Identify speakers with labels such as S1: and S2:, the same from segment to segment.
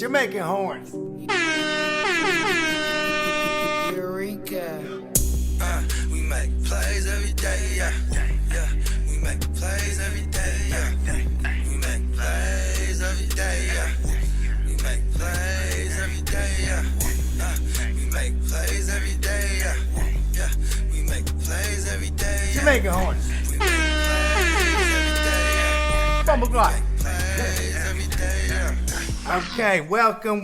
S1: Jamaican horns.
S2: Eureka.
S3: We make plays every day, yeah. We make plays every day, yeah. We make plays every day, yeah. We make plays every day, yeah. We make plays every day, yeah. We make plays every day, yeah.
S1: Jamaican horns.
S3: We make plays every day, yeah.
S1: Bumble block.
S3: Plays every day, yeah.
S1: Okay, welcome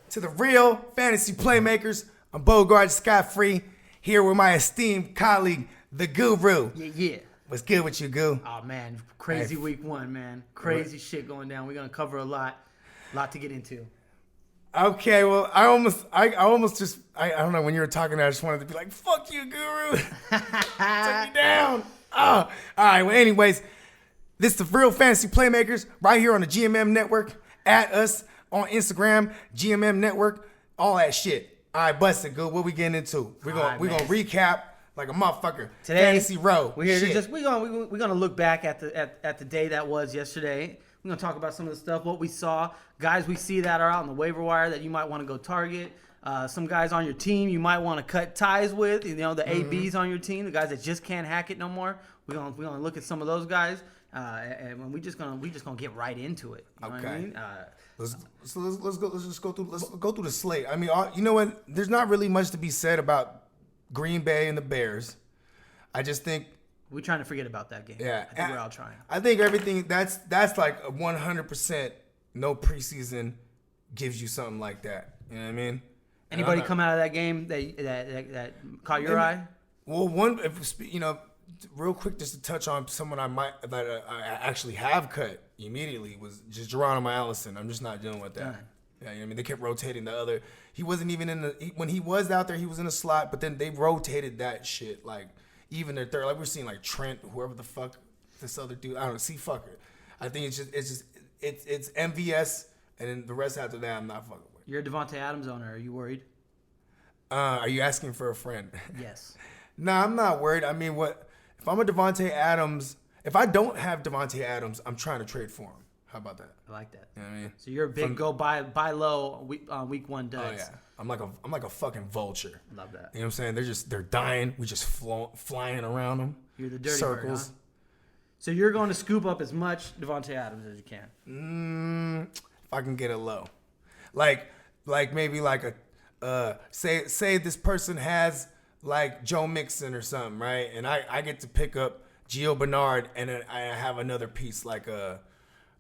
S1: to the Real Fantasy Playmakers. I'm Bogart Scott-Free, here with my esteemed colleague, the Guru.
S2: Yeah.
S1: What's good with you, Goo?
S2: Oh man, crazy week one, man. Crazy shit going down. We're gonna cover a lot to get into.
S1: Okay, well, I almost just, I don't know, when you were talking, I just wanted to be like, fuck you, Guru. Take me down. Oh, all right, well, anyways, this is the Real Fantasy Playmakers right here on the GMM Network. At us on Instagram, GMM Network, all that shit. All right, busted, good. What we getting into? We're gonna recap like a motherfucker.
S2: Today,
S1: Fantasy Row.
S2: We're here to just we're gonna look back at the day that was yesterday. We're gonna talk about some of the stuff, what we saw, guys we see that are out on the waiver wire that you might want to go target. Some guys on your team you might want to cut ties with. You know, the ABs on your team, the guys that just can't hack it no more. We're gonna look at some of those guys. And we just gonna get right into it. You know what I mean?
S1: Let's go through the slate. I mean, you know what? There's not really much to be said about Green Bay and the Bears. I just think
S2: we're trying to forget about that game.
S1: Yeah,
S2: I think we're all trying.
S1: I think everything that's like a 100% no preseason gives you something like that. You know what I mean?
S2: Anybody come out of that game that caught your eye?
S1: Well, real quick, just to touch on someone I actually have cut immediately was just Geronimo Allison. I'm just not dealing with that. Yeah, you know what I mean? They kept rotating the other. He wasn't even when he was out there, he was in a slot, but then they rotated that shit. Like, even their third, like we're seeing like Trent, whoever the fuck this other dude, I don't know, fucker. I think it's MVS, and then the rest after that, I'm not fucking with.
S2: You're a Devontae Adams owner. Are you worried?
S1: Are you asking for a friend?
S2: Yes.
S1: Nah, I'm not worried. I mean, if I'm a Devontae Adams, if I don't have Devontae Adams, I'm trying to trade for him. How about that?
S2: I like that.
S1: You know what I mean?
S2: So you're a big buy low week one duds.
S1: Oh yeah, I'm like a fucking vulture.
S2: Love that.
S1: You know what I'm saying? They're dying. We just flying around them.
S2: You're the dirty
S1: circles.
S2: bird, huh? So you're going to scoop up as much Devontae Adams as you can.
S1: If I can get it low, like maybe like a say this person has like Joe Mixon or something, right? And I get to pick up Gio Bernard, and then I have another piece like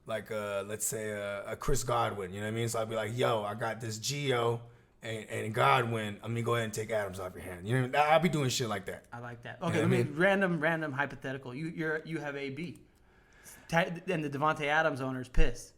S1: let's say a Chris Godwin. You know what I mean? So I'd be like, yo, I got this Gio and Godwin. I'm gonna go ahead and take Adams off your hand. You know what I mean? I'll be doing shit like that.
S2: I like that. Okay,
S1: you know what I mean?
S2: Random hypothetical. You have AB, and the Devontae Adams owner is pissed.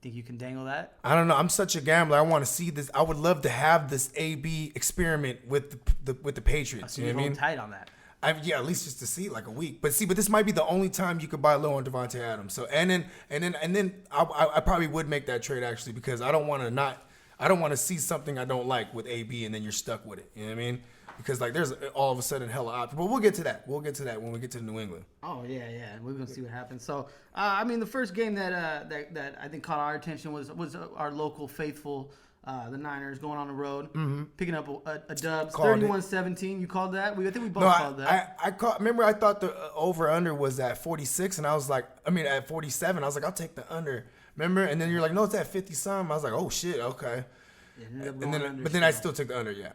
S2: Think you can dangle that?
S1: I don't know. I'm such a gambler. I want to see this. I would love to have this AB experiment with the Patriots.
S2: So
S1: you know what I mean?
S2: Tight on that.
S1: At least just to see like a week. But this might be the only time you could buy low on Devontae Adams. So and then I probably would make that trade actually, because I don't want to see something I don't like with AB and then you're stuck with it. You know what I mean? Because like there's all of a sudden hella options. But we'll get to that. We'll get to that when we get to New England.
S2: Oh yeah. We're gonna see what happens. So I mean, the first game that I think caught our attention was our local faithful, the Niners going on the road, picking up a dub, 31-17. You called that? I think we both called that.
S1: Remember, I thought the over under was at 46, and I was like, at 47. I was like, I'll take the under. Remember? And then you're like, no, it's at 50 something. I was like, oh shit, okay. But then I still took the under, yeah.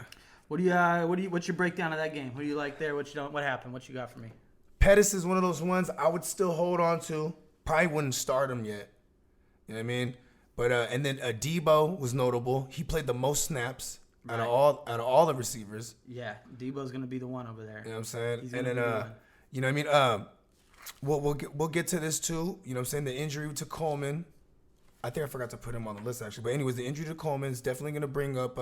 S2: What's your breakdown of that game? What do you like there? What happened? What you got for me?
S1: Pettis is one of those ones I would still hold on to. Probably wouldn't start him yet. You know what I mean? But and then Debo was notable. He played the most snaps out of all the receivers.
S2: Yeah, Debo's gonna be the one over there.
S1: You know what I'm saying? And then you know what I mean? We'll get to this too. You know what I'm saying? The injury to Coleman. I think I forgot to put him on the list actually. But anyways, the injury to Coleman is definitely gonna bring up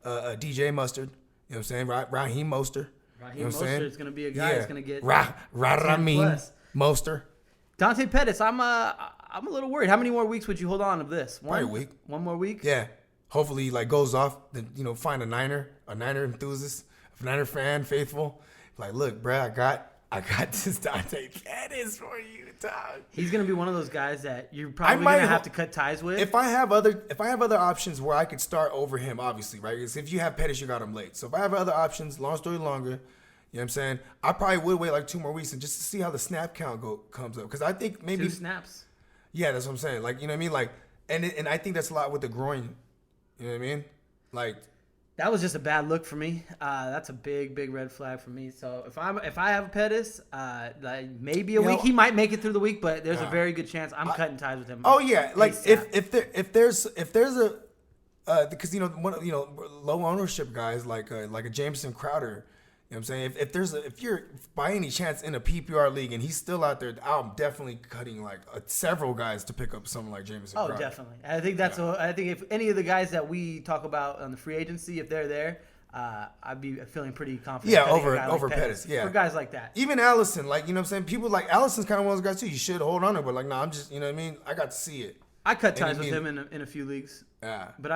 S1: DJ Mustard. You know what I'm saying? Raheem Mostert.
S2: Raheem Mostert is going to be a guy that's going to get
S1: Raheem Mostert.
S2: Dante Pettis, I'm a little worried. How many more weeks would you hold on of this?
S1: Probably a week.
S2: One more week?
S1: Yeah. Hopefully he goes off, find a Niner enthusiast, a Niner fan, faithful. Like, look, bruh, I got this Dante Pettis for you, dog.
S2: He's gonna be one of those guys that you're probably gonna have to cut ties with.
S1: If I have other options where I could start over him, obviously, right? Because if you have Pettis, you got him late. So if I have other options, long story longer, you know what I'm saying? I probably would wait like 2 more weeks and just to see how the snap count comes up. Because I think maybe
S2: 2 snaps.
S1: Yeah, that's what I'm saying. Like, you know what I mean? Like, and I think that's a lot with the groin. You know what I mean? Like.
S2: That was just a bad look for me. That's a big red flag for me. So if I have Pettis, like maybe a week, he might make it through the week, but there's a very good chance I'm cutting ties with him.
S1: Oh yeah, like if there's a because low ownership guys like a Jameson Crowder. You know what I'm saying? If you're by any chance in a PPR league and he's still out there, I'm definitely cutting like several guys to pick up someone like Jameson Crowder.
S2: Oh, definitely. I think I think if any of the guys that we talk about on the free agency, if they're there, I'd be feeling pretty confident.
S1: Yeah, over Pettis. Yeah,
S2: for guys like that.
S1: Even Allison, like, you know what I'm saying? People like Allison's kind of one of those guys too. You should hold on to, but like, no, I'm just, you know what I mean? I got to see it.
S2: I cut ties with him in a few leagues.
S1: Yeah.
S2: But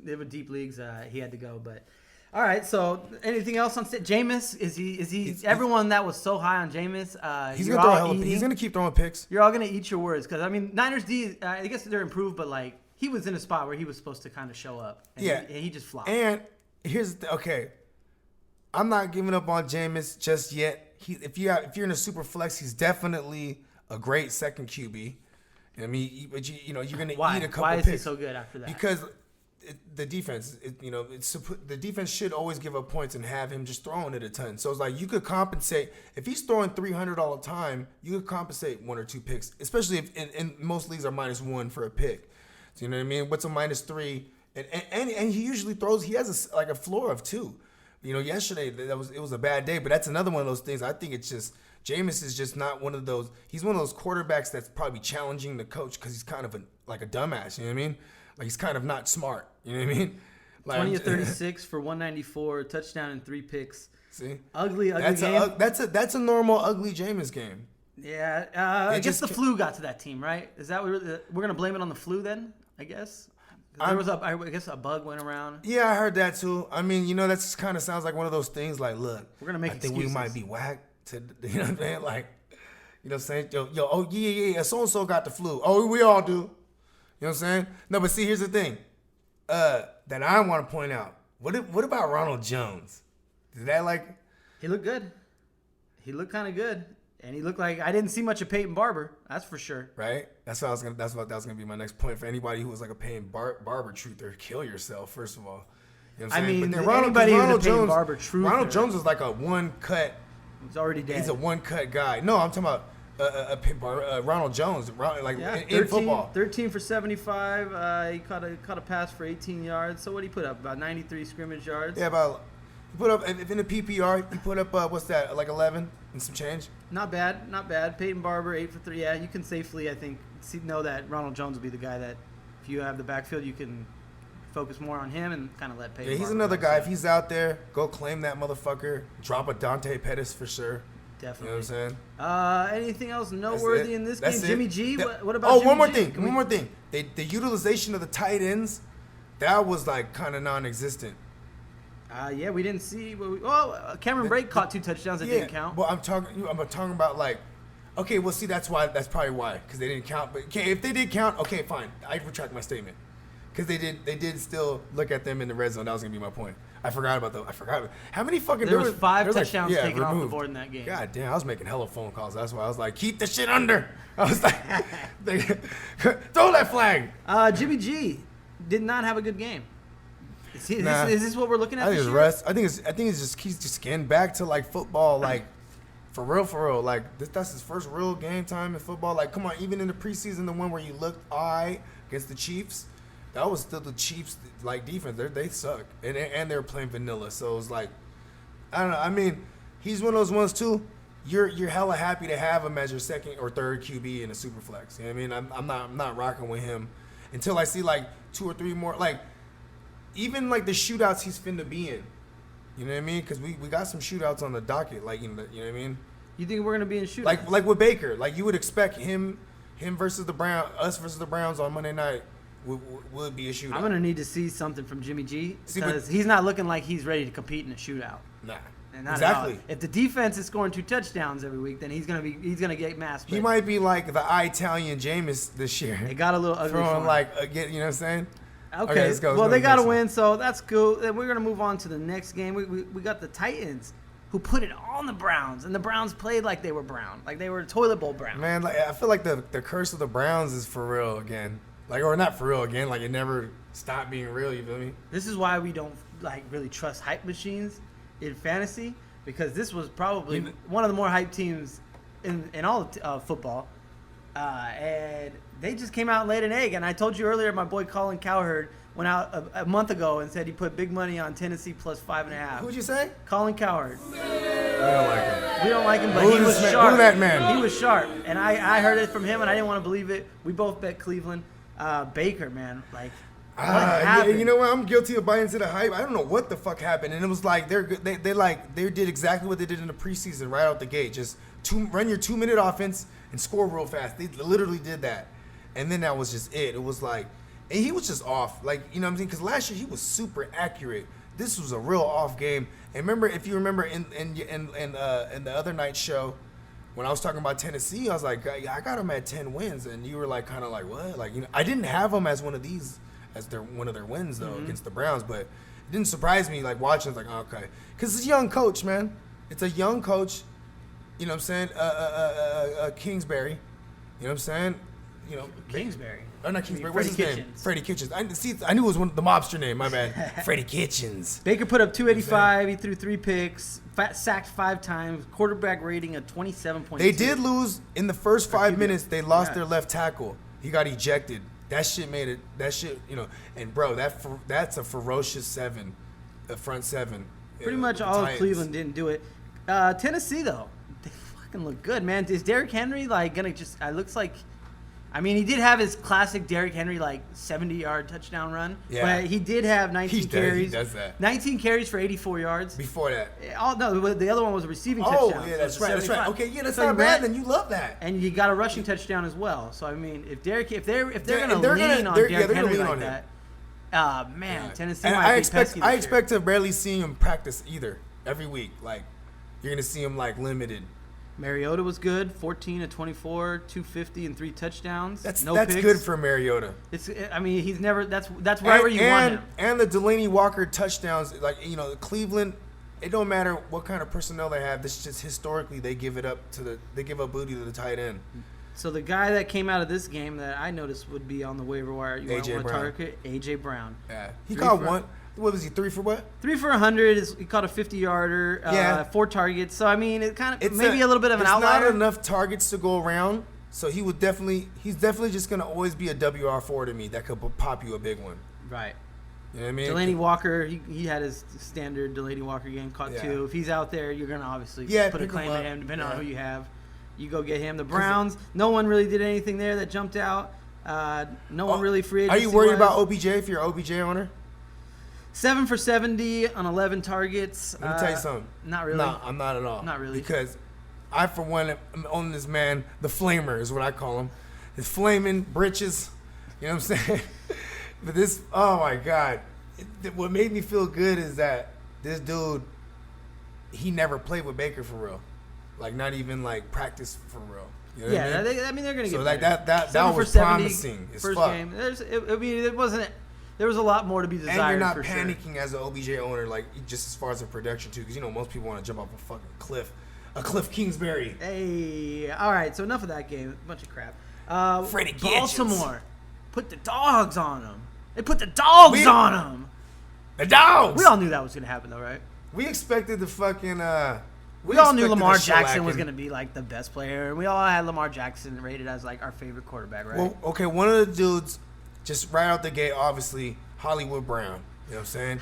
S2: they were deep leagues. He had to go, but. All right, so anything else on Jameis? Is he everyone that was so high on Jameis?
S1: He's gonna keep throwing picks.
S2: You're all gonna eat your words because I mean Niners D. I guess they're improved, but like he was in a spot where he was supposed to kind of show up. And he just flopped.
S1: And I'm not giving up on Jameis just yet. If you're in a super flex, he's definitely a great second QB. I mean, but you're gonna eat a couple.
S2: Why is
S1: picks
S2: he so good after that?
S1: Because the defense, the defense should always give up points and have him just throwing it a ton. So it's like you could compensate if he's throwing 300 all the time. You could compensate 1 or 2 picks, especially if in most leagues are -1 for a pick. So you know what I mean? What's a -3? And he usually throws. He has a floor of 2. Yesterday it was a bad day, but that's another one of those things. I think it's just Jameis is just not one of those. He's one of those quarterbacks that's probably challenging the coach because he's kind of like a dumbass. You know what I mean? Like he's kind of not smart. You know what I mean? Like,
S2: 20 of 36 for 194, touchdown and 3 picks.
S1: See,
S2: ugly game.
S1: That's a normal ugly Jameis game.
S2: Yeah, I guess the flu got to that team, right? Is that we're gonna blame it on the flu then? I guess. There was a bug went around.
S1: Yeah, I heard that too. I mean, that's kind of sounds like one of those things. Like, look,
S2: we're gonna make.
S1: I think we might be whacked. You know what I'm saying? Like, you know what I'm saying? Yo, oh yeah, so and so got the flu. Oh, we all do. You know what I'm saying? No, but see, here's the thing that I want to point out. What about Ronald Jones? Did that
S2: He looked good. He looked kind of good, and he looked like I didn't see much of Peyton Barber. That's for sure.
S1: Right. That's what that was gonna be my next point for anybody who was like a Peyton Barber truther. Kill yourself, first of all. You know what I'm saying?
S2: But then Ronald Jones, Barber truther.
S1: Ronald Jones is like a one cut.
S2: He's already dead.
S1: He's a one cut guy. No, I'm talking about. Ronald Jones, in football.
S2: 13 for 75. He caught a pass for 18 yards. So what did he put up? About 93 scrimmage yards.
S1: Yeah, he put up if in the PPR. He put up what's that? Like 11 and some change.
S2: Not bad. Peyton Barber 8 for 3. Yeah, you can safely know that Ronald Jones will be the guy that if you have the backfield you can focus more on him and kind of let Peyton.
S1: Yeah, he's
S2: Barber
S1: another
S2: go.
S1: guy. If he's out there, go claim that motherfucker. Drop a Dante Pettis for sure.
S2: Definitely.
S1: You know what I'm saying?
S2: Anything else noteworthy in this game? Jimmy G? What about Jimmy
S1: one more
S2: G?
S1: thing. One more thing. The utilization of the tight ends, that was like kind of non-existent.
S2: Yeah, we didn't see. Cameron Brake caught 2 touchdowns that didn't count.
S1: Well, I'm talking about like, okay, well, see, that's probably why, because they didn't count. But okay, if they did count, okay, fine. I retract my statement, because they did still look at them in the red zone. That was gonna be my point. I forgot. How many fucking?
S2: There was 5 touchdowns taken
S1: removed.
S2: off the board in that game.
S1: God damn, I was making hella phone calls. That's why I was like, keep the shit under. I was like, throw that flag.
S2: Jimmy G did not have a good game. Is this what we're looking at?
S1: I think it's rest. I think it's just he's just getting back to like football, like for real. Like that's his first real game time in football. Like, come on, even in the preseason, the one where you looked against the Chiefs. That was still the Chiefs' like defense. They suck, and they're playing vanilla. So it was like, I don't know. I mean, he's one of those ones too. You're hella happy to have him as your second or third QB in a super flex. You know what I mean? I'm not rocking with him until I see like 2 or 3 more. Like even like the shootouts he's finna be in. You know what I mean? Because we got some shootouts on the docket. Like you know what I mean?
S2: You think we're gonna be in shootouts?
S1: Like with Baker. Like you would expect him versus the us versus the Browns on Monday night. Would be a shootout.
S2: I'm gonna need to see something from Jimmy G because he's not looking like he's ready to compete in a shootout.
S1: Nah.
S2: And not
S1: Exactly.
S2: at all. If the defense is scoring 2 touchdowns every week, then he's gonna get masked.
S1: He might be like the Italian Jameis this year.
S2: It got a little ugly.
S1: Throwing like you know what I'm saying?
S2: Okay,
S1: let's go.
S2: Well, they got to
S1: next one.
S2: win, so that's cool. Then we're gonna move on to the next game. We got the Titans, who put it on the Browns, and the Browns played like they were brown, like they were toilet bowl brown.
S1: Man, like, I feel like the curse of the Browns is for real again. Like, or not for real again. Like, it never stopped being real. You feel me?
S2: This is why we don't like really trust hype machines in fantasy, because this was probably one of the more hyped teams in all of football, and they just came out and laid an egg. And I told you earlier, my boy Colin Cowherd went out a month ago and said he put big money on Tennessee plus 5.5.
S1: Who'd you say?
S2: Colin Cowherd.
S1: I don't like him.
S2: We don't like him, but
S1: Who
S2: he
S1: is
S2: was
S1: that-
S2: sharp.
S1: who that man?
S2: He was sharp, and I heard it from him, and I didn't want to believe it. We both bet Cleveland. Baker, man, like what happened?
S1: You know what? I'm guilty of buying into the hype. I don't know what the fuck happened, and it was like they did exactly what they did in the preseason right out the gate. Just run your 2-minute offense and score real fast. They literally did that, and then that was just it. It was like, and he was just off, like, you know what I'm saying? Because last year he was super accurate. This was a real off game. And remember, if you remember in the other night show, when I was talking about Tennessee, I was like, I got them at 10 wins, and you were like, kind of like, what? Like, you know, I didn't have them as one of their wins though against the Browns, but it didn't surprise me. Like watching, it's like, oh, okay, because it's a young coach, man. It's a young coach. You know what I'm saying? Kingsbury. You know what I'm saying? You know,
S2: Kingsbury.
S1: Oh, not Kingsbury.
S2: I mean,
S1: What's his
S2: Freddie
S1: name?
S2: Kitchens.
S1: Freddie Kitchens. I knew it was the mobster name. My bad. Freddie Kitchens.
S2: Baker put up 285. He threw 3 picks, sacked 5 times, quarterback rating of 27.2.
S1: They did lose in the first 5
S2: QB.
S1: minutes. They lost
S2: Yeah.
S1: their left tackle. He got ejected. That shit made it. That shit, you know. And bro, that's a ferocious 7, a front 7.
S2: Pretty much all of Cleveland didn't do it. Tennessee though, they fucking look good, man. Is Derrick Henry like gonna just? It looks like. I mean, he did have his classic Derrick Henry, like, 70-yard touchdown run.
S1: Yeah.
S2: But he did have 19 carries.
S1: He does that.
S2: 19 carries for 84 yards.
S1: Before that.
S2: No, the other one was a receiving
S1: Oh,
S2: touchdown.
S1: yeah,
S2: so
S1: that's
S2: it's
S1: right. That's right.
S2: 75.
S1: Okay, yeah, that's
S2: So he
S1: not bad.
S2: ran-
S1: Then you love that.
S2: And you got a rushing touchdown as well. So, I mean, if they're
S1: Yeah,
S2: going
S1: and
S2: to
S1: they're
S2: lean
S1: gonna-
S2: on
S1: they're- yeah,
S2: Derrick
S1: they're gonna
S2: Henry
S1: lean
S2: like
S1: on him.
S2: that, man, Tennessee
S1: And
S2: might
S1: I
S2: be
S1: expect
S2: pesky
S1: I
S2: this
S1: expect
S2: year.
S1: to barely see him practice either every week. Like, you're gonna see him like limited.
S2: Mariota was good, 14 of 24, 250 and 3 touchdowns.
S1: That's
S2: picks.
S1: good for Mariota.
S2: I mean, he's never. That's right where you want him.
S1: And the Delaney Walker touchdowns, like, you know, Cleveland. It don't matter what kind of personnel they have. This is just historically they give up booty to the tight end.
S2: So the guy that came out of this game that I noticed would be on the waiver wire, you might
S1: A.J.
S2: want to
S1: Brown.
S2: target AJ Brown.
S1: Yeah, he
S2: 3
S1: caught
S2: for-
S1: one. What was he? 3 for what?
S2: 3 for 100. He caught a 50-yarder.
S1: Yeah.
S2: 4 targets. So I mean, it kind of
S1: It's
S2: maybe a little bit of an
S1: it's
S2: outlier.
S1: not enough targets to go around. So he's definitely just gonna always be a WR4 to me that could pop you a big one.
S2: Right.
S1: You know what I mean?
S2: Delaney Walker, he had his standard Delaney Walker game, caught
S1: Yeah.
S2: 2. If he's out there, you're gonna obviously
S1: Yeah,
S2: put a
S1: pick him
S2: claim to
S1: up.
S2: him, depending on
S1: Yeah.
S2: who you have. You go get him. The Browns, no one really did anything there that jumped out. No one really free
S1: Are
S2: agency.
S1: you worried about OBJ if you're an OBJ owner?
S2: 7 for 70 on 11 targets.
S1: Let me tell you something.
S2: Not really.
S1: No, I'm not at all.
S2: Not really.
S1: Because I, for one, am on this man, the flamer is what I call him. His flaming britches. You know what I'm saying? But this, oh my God. What made me feel good is that this dude, he never played with Baker for real. Like, not even like practice for real. You know what I mean?
S2: I mean they're gonna get
S1: So like
S2: better.
S1: that
S2: 7 for
S1: was
S2: 70
S1: promising as
S2: first
S1: fuck.
S2: game. I mean, it wasn't. There was a lot more to be desired.
S1: And you're not
S2: for
S1: panicking as an OBJ owner, like, just as far as the production too, because you know most people want to jump off a fucking cliff, a Cliff Kingsbury.
S2: Sure. Hey, all right. So enough of that game. Bunch of crap.
S1: Freddie Kitchens.
S2: Baltimore put the dogs on them. They put the dogs on them.
S1: The dogs.
S2: We all knew that was gonna happen, though, right?
S1: We expected the fucking.
S2: We all knew
S1: expected
S2: Lamar
S1: the
S2: Jackson was
S1: shellacking.
S2: gonna be like the best player, and we all had Lamar Jackson rated as like our favorite quarterback, right?
S1: Well, okay, one of the dudes, just right out the gate, obviously Hollywood Brown. You know what I'm saying?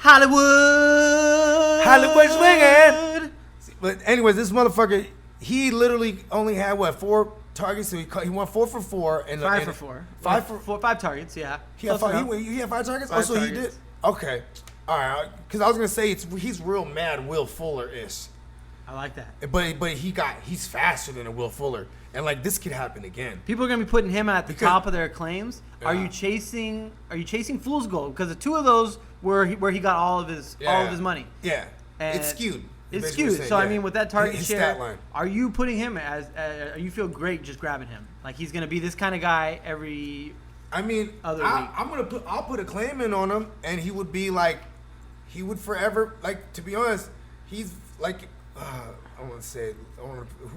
S2: Hollywood
S1: swinging. But anyways, this motherfucker, he literally only had 4 targets, so he went 4 for 4 and
S2: 5 for 4.
S1: 5 for
S2: 5 targets, yeah.
S1: He had
S2: Close
S1: 5.
S2: enough.
S1: He had 5 targets.
S2: 5
S1: Oh, so he did.
S2: targets.
S1: Okay, all right. Because I was gonna say he's real mad Will Fuller ish,
S2: I like that.
S1: but he's faster than a Will Fuller, and like this could happen again.
S2: People are gonna be putting him at the
S1: Because-
S2: top of their claims. Are
S1: Yeah.
S2: you chasing fool's gold? Because the 2 of those were where he got all of his money.
S1: Yeah,
S2: And-
S1: it's skewed.
S2: It's
S1: Basically what
S2: skewed.
S1: you're
S2: So,
S1: saying,
S2: I mean, with that target
S1: his
S2: share,
S1: stat line.
S2: are you putting him as you feel great just grabbing him? Like, he's going to be this kind of guy every
S1: I mean,
S2: other week.
S1: I'll put a claim in on him, and he would be like, he would forever, like, to be honest, he's like, who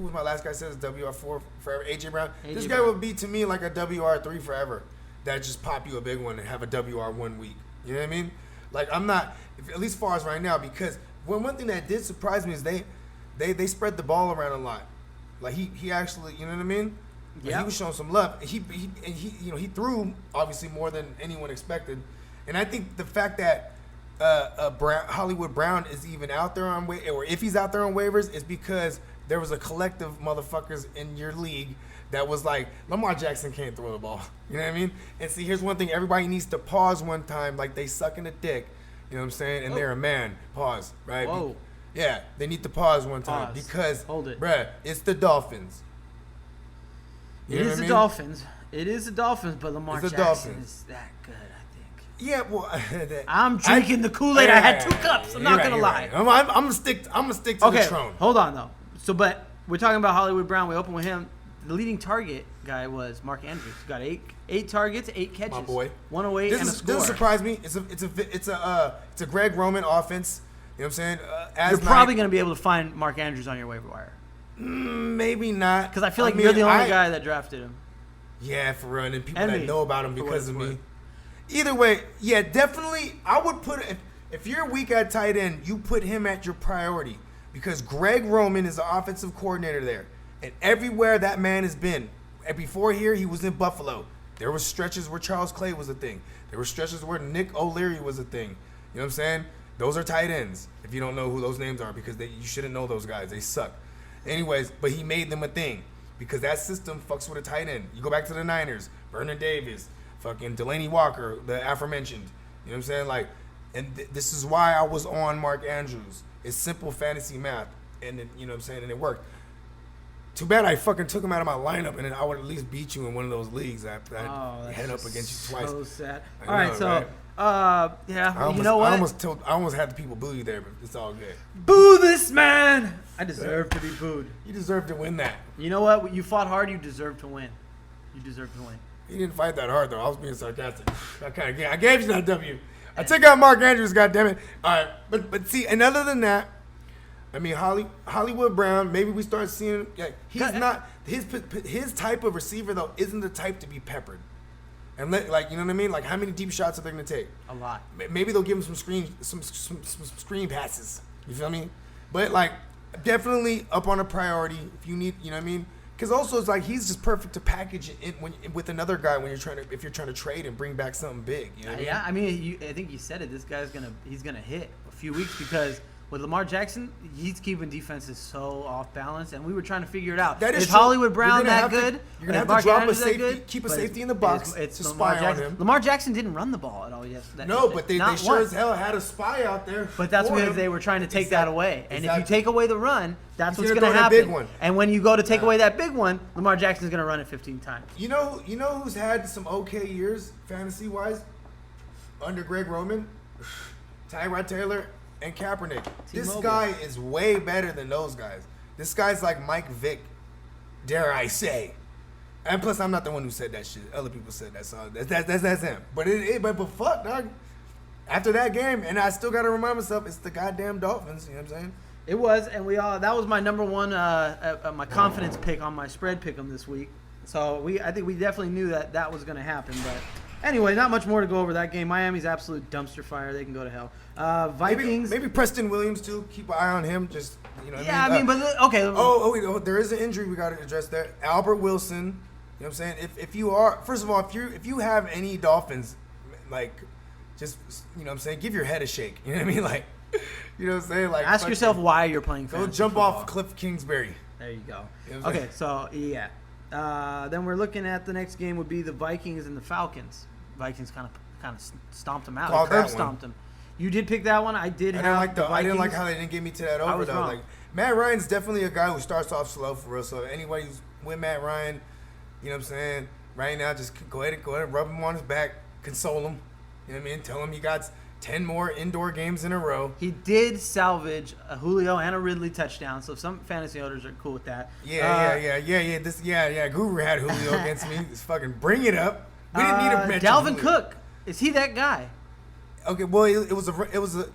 S1: was my last guy says WR4 forever? AJ Brown. This guy would be to me like a WR3 forever. That just pop you a big one and have a WR 1 week. You know what I mean? Like, I'm not, at least far as right now, because one thing that did surprise me is they spread the ball around a lot. Like he actually, you know what I mean? Like, he was showing some love. He threw obviously more than anyone expected, and I think the fact that Hollywood Brown is even out there on or if he's out there on waivers is because there was a collective motherfuckers in your league that was like, Lamar Jackson can't throw the ball. You know what I mean? And see, here's one thing: everybody needs to pause one time, like they sucking a dick. You know what I'm saying? And they're a man. Pause. Right?
S2: Whoa.
S1: Yeah, they need to pause one time
S2: Pause.
S1: because,
S2: Hold it.
S1: bruh, it's the Dolphins. You know
S2: It
S1: what
S2: is
S1: I
S2: the
S1: mean?
S2: Dolphins. It is the Dolphins, but Lamar
S1: It's the
S2: Jackson
S1: Dolphins.
S2: is that good, I think.
S1: Yeah, well,
S2: I'm drinking the Kool-Aid. I had 2 cups. I'm not going to lie.
S1: I'm gonna stick to the throne.
S2: Hold on, though. So, but we're talking about Hollywood Brown. We open with him. The leading target guy was Mark Andrews. He got eight targets, 8 catches.
S1: My boy.
S2: 108 and a score.
S1: Doesn't surprise me. It's a Greg Roman offense. You know what I'm saying?
S2: You're probably going to be able to find Mark Andrews on your waiver wire.
S1: Maybe not.
S2: Because I feel like you're the only guy that drafted him.
S1: Yeah, for real. And people
S2: And
S1: that
S2: me,
S1: know about him
S2: for
S1: because of
S2: what
S1: me.
S2: it's
S1: Either way, yeah, definitely. I would put if you're weak at tight end, you put him at your priority because Greg Roman is the offensive coordinator there, and everywhere that man has been. And before here, he was in Buffalo. There was stretches where Charles Clay was a thing. There were stretches where Nick O'Leary was a thing. You know what I'm saying? Those are tight ends. If you don't know who those names are, because you shouldn't know those guys. They suck. Anyways, but he made them a thing because that system fucks with a tight end. You go back to the Niners, Vernon Davis, fucking Delaney Walker, the aforementioned. You know what I'm saying? Like, and this is why I was on Mark Andrews. It's simple fantasy math, and you know what I'm saying, and it worked. Too bad I fucking took him out of my lineup, and then I would at least beat you in one of those leagues after I head up against you twice.
S2: So sad.
S1: I
S2: All right,
S1: know,
S2: so
S1: right?
S2: you know what?
S1: I almost had the people boo you there, but it's all good.
S2: Boo this man! I deserve to be booed.
S1: You deserve to win that.
S2: You know what? You fought hard. You deserve to win. You deserve to win.
S1: He didn't fight that hard though. I was being sarcastic. I gave you that W. I took out Mark Andrews. Goddammit. All right, but see, and other than that, I mean Hollywood Brown. Maybe we start seeing. Like, he's not his type of receiver though. Isn't the type to be peppered. And like you know what I mean. Like how many deep shots are they gonna take?
S2: A lot.
S1: Maybe they'll give him some screen passes. You feel me? But like definitely up on a priority if you need. You know what I mean? Because also it's like he's just perfect to package it in with another guy when if you're trying to trade and bring back something big. You know what I mean?
S2: Yeah, I mean, I think you said it. This guy's he's gonna hit a few weeks because with Lamar Jackson, he's keeping defenses so off balance, and we were trying to figure it out.
S1: That is
S2: Is
S1: true.
S2: Hollywood Brown that
S1: You're
S2: good?
S1: gonna have
S2: Mark
S1: to drop a
S2: Andrews that
S1: safety,
S2: good?
S1: keep a
S2: But
S1: safety in the box
S2: it's
S1: to
S2: Lamar
S1: spy on
S2: Jackson.
S1: him.
S2: Lamar Jackson didn't run the ball at all yesterday.
S1: No, but they
S2: Not
S1: sure
S2: once.
S1: as hell had a spy out there.
S2: But that's
S1: for
S2: because
S1: him.
S2: they were trying to take that away. And if you
S1: Exactly.
S2: take away the run, that's
S1: He's
S2: what's
S1: gonna
S2: going to
S1: throw that
S2: happen.
S1: big one.
S2: And when you go to take away that big one, Lamar Jackson's going to run it 15 times.
S1: You know who's had some okay years fantasy wise under Greg Roman, Tyrod Taylor, and Kaepernick. This
S2: T-Mobile.
S1: guy is way better than those guys. This guy's like Mike Vick, dare I say. And plus, I'm not the one who said that shit. Other people said that, so that's him. But but fuck, dog. After that game, and I still got to remind myself, it's the goddamn Dolphins. You know what I'm saying?
S2: It was, and that was my number one, my confidence pick on my spread pick'em this week. So I think we definitely knew that was going to happen. But anyway, not much more to go over that game. Miami's absolute dumpster fire. They can go to hell. Vikings.
S1: Maybe Preston Williams too. Keep an eye on him. Just you know. What
S2: Yeah,
S1: I mean,
S2: but okay.
S1: wait, there is an injury we got to address there. Albert Wilson. You know what I'm saying? If you are, first of all, if you have any Dolphins, like, just you know what I'm saying, give your head a shake. You know what I mean? Like, you know what I'm saying? Like,
S2: Ask yourself why you're playing.
S1: Don't
S2: fantasy
S1: jump
S2: football.
S1: off Cliff Kingsbury.
S2: There you go.
S1: You know what I'm
S2: Okay, so yeah. Then we're looking at the next game would be the Vikings and the Falcons. Vikings kind of stomped them out.
S1: Called
S2: Curb
S1: that
S2: stomped them. You did pick that one. I did
S1: I
S2: have
S1: didn't like
S2: the Vikings.
S1: I didn't like how they didn't get me to that
S2: I
S1: over
S2: was
S1: though.
S2: wrong.
S1: Like Matt Ryan's definitely a guy who starts off slow for real. So anybody who's with Matt Ryan, you know what I'm saying, right now just go ahead and rub him on his back, console him. You know what I mean? Tell him you got 10 more indoor games in a row.
S2: He did salvage a Julio and a Ridley touchdown, so some fantasy owners are cool with that.
S1: Yeah. Guru had Julio against me. Just fucking bring it up. We didn't need a mention
S2: Dalvin
S1: Julio.
S2: Cook. Is he that guy?
S1: Okay, well, it was a.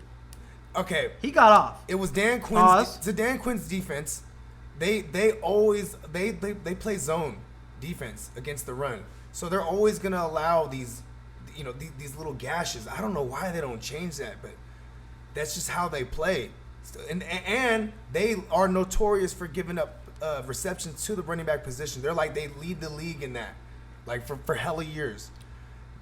S1: Okay,
S2: He got off.
S1: it was Dan Quinn's.
S2: Pause.
S1: It's a Dan Quinn's defense. They always play zone defense against the run, so they're always gonna allow these little gashes. I don't know why they don't change that, but that's just how they play. And they are notorious for giving up receptions to the running back position. They're like, they lead the league in that, like for hella years.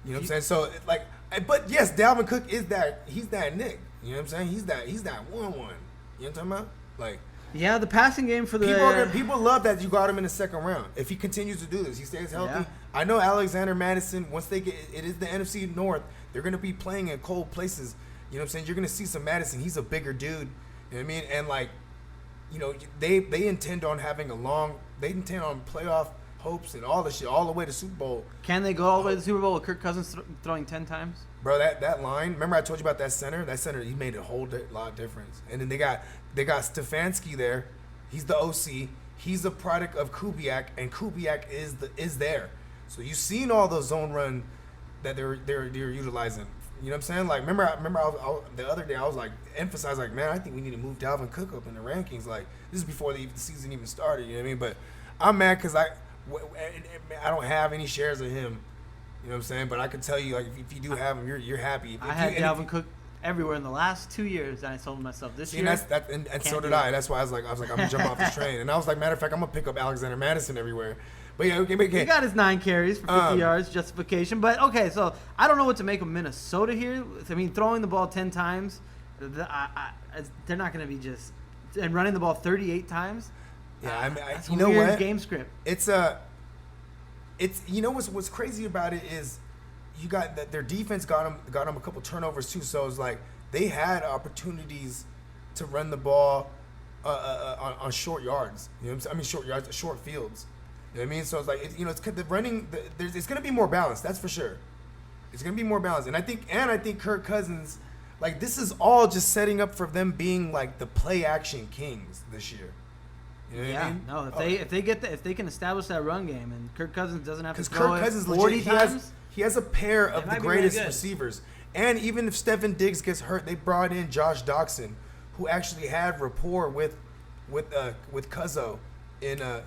S1: You know what I'm saying? So like, but yes, Dalvin Cook is that. He's that Nick. You know what I'm saying? He's that 1-1. You know what I'm talking about? Like,
S2: Yeah, the passing game for the
S1: people love that you got him in the second round. If he continues to do this, he stays healthy.
S2: Yeah.
S1: I know Alexander Madison, once they get, it is the NFC North, they're going to be playing in cold places. You know what I'm saying? You're going to see some Madison. He's a bigger dude. You know what I mean? And like, they intend on having they intend on playoff hopes and all the shit all the way to Super Bowl.
S2: Can they go all the way to the Super Bowl with Kirk Cousins throwing 10 times?
S1: Bro, that line, remember I told you about that center? That center, he made a whole lot of difference. And then they got Stefanski there. He's the OC. He's a product of Kubiak, and Kubiak is there. So you've seen all those zone run that they're utilizing. You know what I'm saying? Like, remember the other day I was like, emphasized, like, man, I think we need to move Dalvin Cook up in the rankings. Like, this is before the season even started. You know what I mean? But I'm mad because I don't have any shares of him. You know what I'm saying? But I can tell you, like, if you do have him, you're happy.
S2: I had Dalvin Cook everywhere in the last 2 years, and I told myself this year.
S1: And so did I. That's why I was like, I'm gonna jump off this train. And I was like, matter of fact, I'm gonna pick up Alexander Madison everywhere. But yeah, okay.
S2: He got his 9 carries for 50 yards, justification. But okay, so I don't know what to make of Minnesota here. I mean, throwing the ball 10 times, they're not going to be just and running the ball 38 times.
S1: Yeah, I mean,
S2: that's
S1: you
S2: a
S1: know
S2: weird
S1: what?
S2: game script.
S1: It's you know what's crazy about it is you got that their defense got them a couple turnovers too. So it's like they had opportunities to run the ball on short yards. You know what I'm saying? I mean, short yards, short fields. You know what I mean? So it's like it's the running. It's going to be more balanced. That's for sure. It's going to be more balanced, and I think Kirk Cousins, like, this is all just setting up for them being like the play action kings this year. You know what I mean?
S2: No, if they can establish that run game and Kirk Cousins doesn't have to
S1: Because
S2: throw
S1: Kirk
S2: it
S1: Cousins
S2: 40
S1: legit,
S2: times.
S1: he has a pair of the
S2: might be really
S1: greatest
S2: good.
S1: receivers. And even if Stephen Diggs gets hurt, they brought in Josh Doxson, who actually had rapport with Cuzzo in in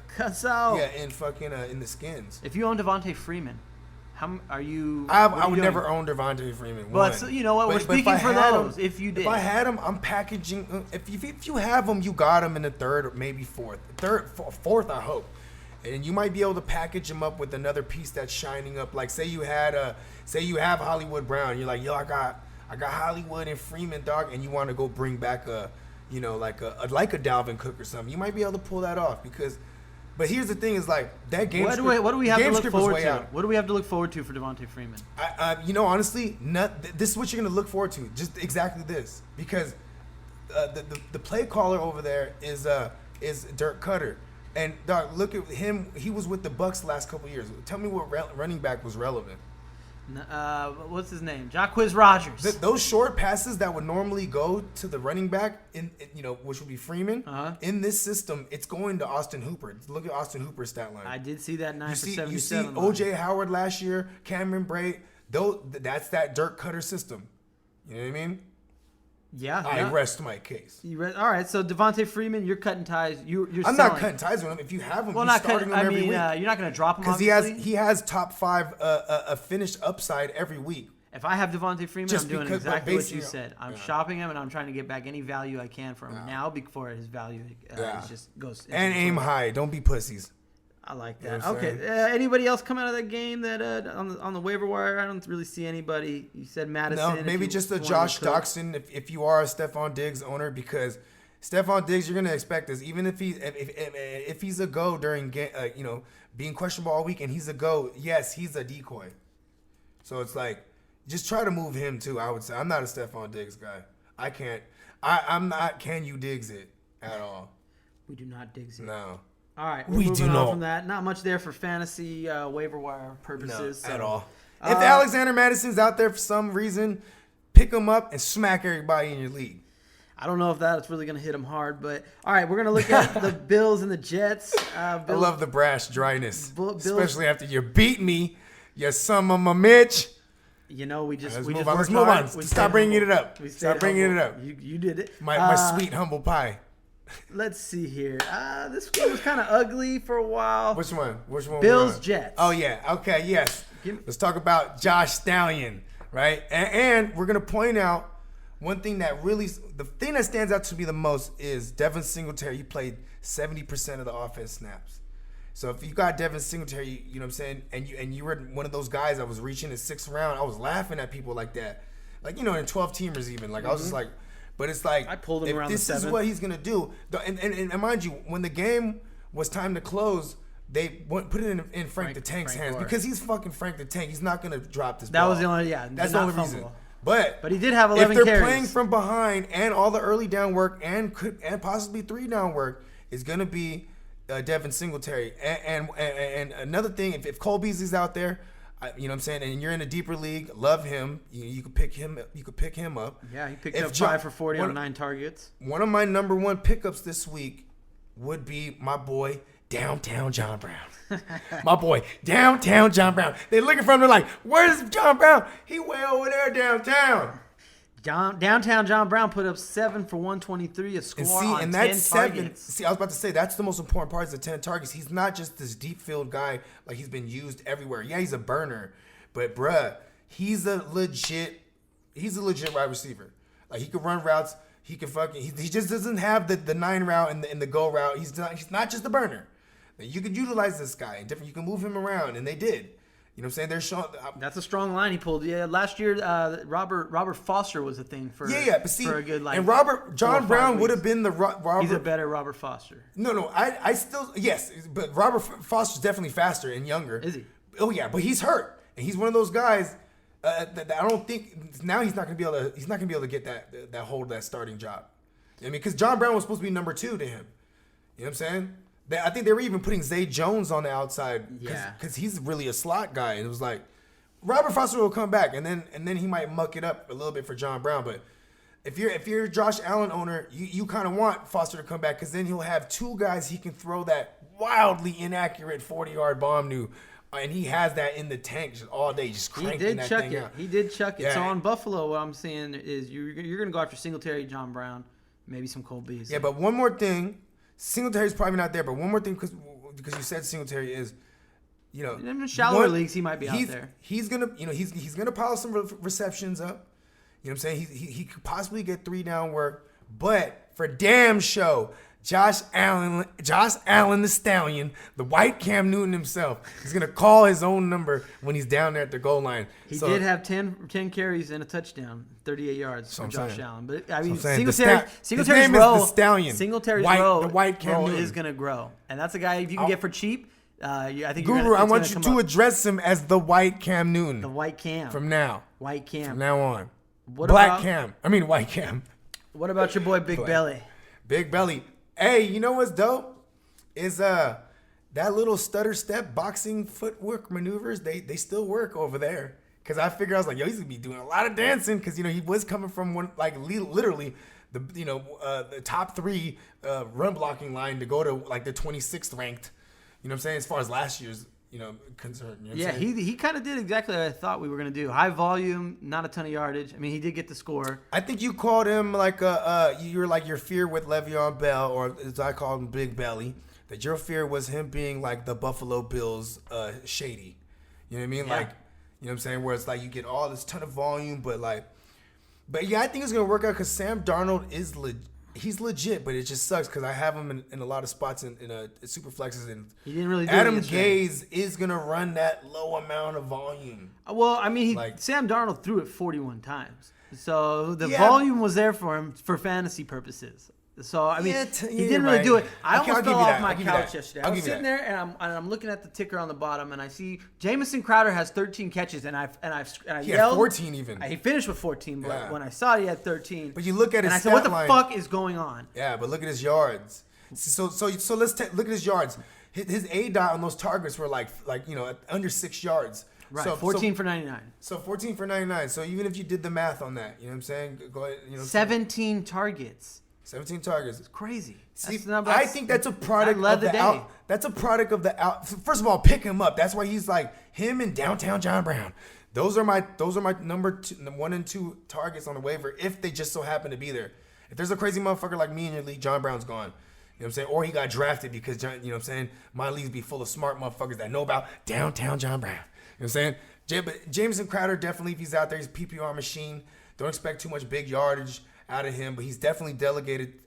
S1: the Skins.
S2: If you own Devontae Freeman, how are you?
S1: I would never own Devontae Freeman.
S2: But so, you know what? We're speaking for those. If you did,
S1: if I had him, I'm packaging. If you have him, you got him in the third or maybe fourth. Fourth, I hope. And you might be able to package him up with another piece that's shining up. Like say you have Hollywood Brown. You're like, yo, I got Hollywood and Freeman, dog, and you want to go bring back like a Dalvin Cook or something. You might be able to pull that off but here's the thing: is like that game.
S2: What do we have to look forward to?
S1: Out.
S2: What do we have to look forward to for Devontae Freeman?
S1: Honestly, this is what you're gonna look forward to. Just exactly this, because the play caller over there is Dirk Cutter, and dog, look at him. He was with the Bucks the last couple of years. Tell me what running back was relevant.
S2: What's his name? Jacquizz Rodgers.
S1: Those short passes that would normally go to the running back, which would be Freeman, in this system, it's going to Austin Hooper. Look at Austin Hooper's stat line.
S2: I did see that 9 for 77.
S1: You see O.J. Howard last year, Cameron Brate. That's that Dirk Cutter system. You know what I mean?
S2: Yeah.
S1: I rest my case.
S2: All right, so Devontae Freeman, you're cutting ties.
S1: I'm not cutting ties with him. If you have him,
S2: not
S1: starting
S2: cutting.
S1: him every week.
S2: You're not going to drop him
S1: because
S2: obviously.
S1: he has top 5 a finished upside every week.
S2: If I have Devontae Freeman,
S1: Just
S2: I'm doing
S1: because,
S2: exactly what you said. I'm
S1: yeah.
S2: shopping him, and I'm trying to get back any value I can from him now before his value just goes.
S1: And aim high. Don't be pussies.
S2: I like
S1: You know
S2: that.
S1: what I'm
S2: Okay. Anybody else come out of that game that on the waiver wire? I don't really see anybody. You said Madison.
S1: No, maybe just a Josh Doxson if you are a Stephon Diggs owner, because Stephon Diggs, you're gonna expect this. Even if he's a go during being questionable all week and he's a go, yes, he's a decoy. So it's like, just try to move him too. I would say I'm not a Stephon Diggs guy. I can't. I'm not. Can you Diggs it at all?
S2: We do not Diggs it.
S1: No.
S2: All right,
S1: We do
S2: moving on
S1: not.
S2: from that. Not much there for fantasy waiver wire purposes.
S1: No, at all. If Alexander Madison's out there for some reason, pick him up and smack everybody in your league.
S2: I don't know if that's really going to hit him hard, but all right, we're going to look at the Bills and the Jets.
S1: I love the brash dryness, especially after you beat me, you son of a Mitch.
S2: You know,
S1: Let's move on. Stop bringing it up. Stop bringing it up.
S2: You did it.
S1: My sweet humble pie.
S2: Let's see here. This one was kind of ugly for a while.
S1: Which one?
S2: Bills, Jets.
S1: Oh, yeah. Okay, yes. Let's talk about Josh Stallion, right? And we're going to point out one thing the thing that stands out to me the most is Devin Singletary. He played 70% of the offense snaps. So if you got Devin Singletary, you know what I'm saying, and you were one of those guys that was reaching the 6th round, I was laughing at people like that. Like, in 12-teamers even. Like, I was just like, but it's like,
S2: I pulled him around the 7th.
S1: This is what he's going to do. And mind you, when the game was time to close, they put it in Frank the Tank's hands because he's fucking Frank the Tank. He's not going to drop this ball.
S2: That was the only, that's
S1: the only reason. But
S2: he did have 11
S1: carries. If they're
S2: carries.
S1: playing from behind and all the early down work and possibly 3 down work is going to be Devin Singletary. And another thing, if Cole Beasley's out there, you know what I'm saying, and you're in a deeper league, love him. You could pick him. You could pick him up.
S2: Yeah, he picked up 5 for 40 on 9 targets.
S1: One of my number 1 pickups this week would be my boy Downtown John Brown. My boy Downtown John Brown. They're looking for him. They're like, "Where's John Brown? He way over there downtown."
S2: Downtown John Brown put up 7 for 123, a score on 10 targets.
S1: See, I was about to say that's the most important part is the 10 targets. He's not just this deep field guy like he's been used everywhere. Yeah, he's a burner, but bruh, he's a legit wide receiver. Like he can run routes. He can he just doesn't have the 9 route and the go route. He's not just a burner. You could utilize this guy different. You can move him around, and they did. You know what I'm saying? They're showing.
S2: That's a strong line he pulled. Yeah, last year Robert Foster was a thing for.
S1: Yeah, but see,
S2: for a good
S1: and John Brown would have been the Robert.
S2: He's a better Robert Foster.
S1: No, I still yes, but Robert Foster's definitely faster and younger.
S2: Is he?
S1: Oh yeah, but he's hurt, and he's one of those guys that I don't think now he's not gonna be able to get that hold of that starting job. I mean, because John Brown was supposed to be number 2 to him. You know what I'm saying? I think they were even putting Zay Jones on the outside because he's really a slot guy. And it was like, Robert Foster will come back, and then he might muck it up a little bit for John Brown. But if you're a Josh Allen owner, you kind of want Foster to come back because then he'll have 2 guys he can throw that wildly inaccurate 40-yard bomb to. And he has that in the tank just all day, just cranking that thing out.
S2: He did chuck it.
S1: Yeah.
S2: So on Buffalo, what I'm saying is you're going to go after Singletary, John Brown, maybe some Cole Beasley.
S1: Yeah, but one more thing. Singletary's probably not there, but one more thing because you said Singletary is,
S2: in shallower leagues he might be out there.
S1: He's gonna pile some receptions up. You know what I'm saying? He could possibly get 3 down work, but for damn show, Josh Allen the Stallion, the white Cam Newton himself, he's gonna call his own number when he's down there at the goal line.
S2: He did have 10 carries and a touchdown, 38 yards for Josh Allen. But I mean,
S1: Singletary's
S2: row,
S1: is the Stallion.
S2: Singletary's
S1: the white Cam
S2: row
S1: Newton
S2: is gonna grow, and that's a guy if you can get for cheap. I think
S1: Guru, I want you to address him as the white Cam Newton.
S2: The white Cam
S1: from now.
S2: White Cam
S1: from now on.
S2: White
S1: Cam.
S2: What about your boy Big Belly?
S1: Big Belly. Hey, you know what's dope? Is that little stutter step boxing footwork maneuvers, they still work over there. Cause I figured I was like, yo, he's gonna be doing a lot of dancing because he was coming from one literally the top 3 run blocking line to go to like the 26th ranked. You know what I'm saying? As far as last year's concerned. You know what I'm saying?
S2: he kind of did exactly what I thought we were gonna do. High volume, not a ton of yardage. I mean, he did get the score.
S1: I think you called him you're like your fear with Le'Veon Bell, or as I call him, Big Belly. That your fear was him being like the Buffalo Bills shady. You know what I mean?
S2: Yeah.
S1: Like, you know what I'm saying? Where it's like you get all this ton of volume, but yeah, I think it's gonna work out because Sam Darnold is he's legit, but it just sucks because I have him in a lot of spots in super flexes, and
S2: he didn't really do
S1: Adam Gase is gonna run that low amount of volume.
S2: Well, I mean, Sam Darnold threw it 41 times, so the volume was there for him for fantasy purposes. So I mean, he didn't really do it. I almost fell off my couch yesterday. I was sitting there and I'm looking at the ticker on the bottom, and I see Jamison Crowder has 13 catches, and I yelled.
S1: 14 even.
S2: He finished with 14, but when I saw it, he had 13.
S1: But you look at his
S2: I said, "What the fuck is going on?"
S1: Yeah, but look at his yards. So let's look at his yards. His A dot on those targets were like under 6 yards.
S2: Right,
S1: So
S2: 14 for 99.
S1: So 14 for 99. So even if you did the math on that, you know what I'm saying? Go ahead.
S2: 17 targets.
S1: 17 targets.
S2: Crazy.
S1: See,
S2: That's the number.
S1: I think that's a product
S2: led
S1: of
S2: the
S1: the
S2: day.
S1: out. That's a product of the out. First of all, pick him up. That's why he's like him and downtown John Brown. Those are my number 1 and 2 targets on the waiver if they just so happen to be there. If there's a crazy motherfucker like me in your league, John Brown's gone. You know what I'm saying? Or he got drafted because, you know what I'm saying, my leagues be full of smart motherfuckers that know about downtown John Brown. You know what I'm saying? But Jameson Crowder, definitely, if he's out there, he's a PPR machine. Don't expect too much big yardage out of him, but he's definitely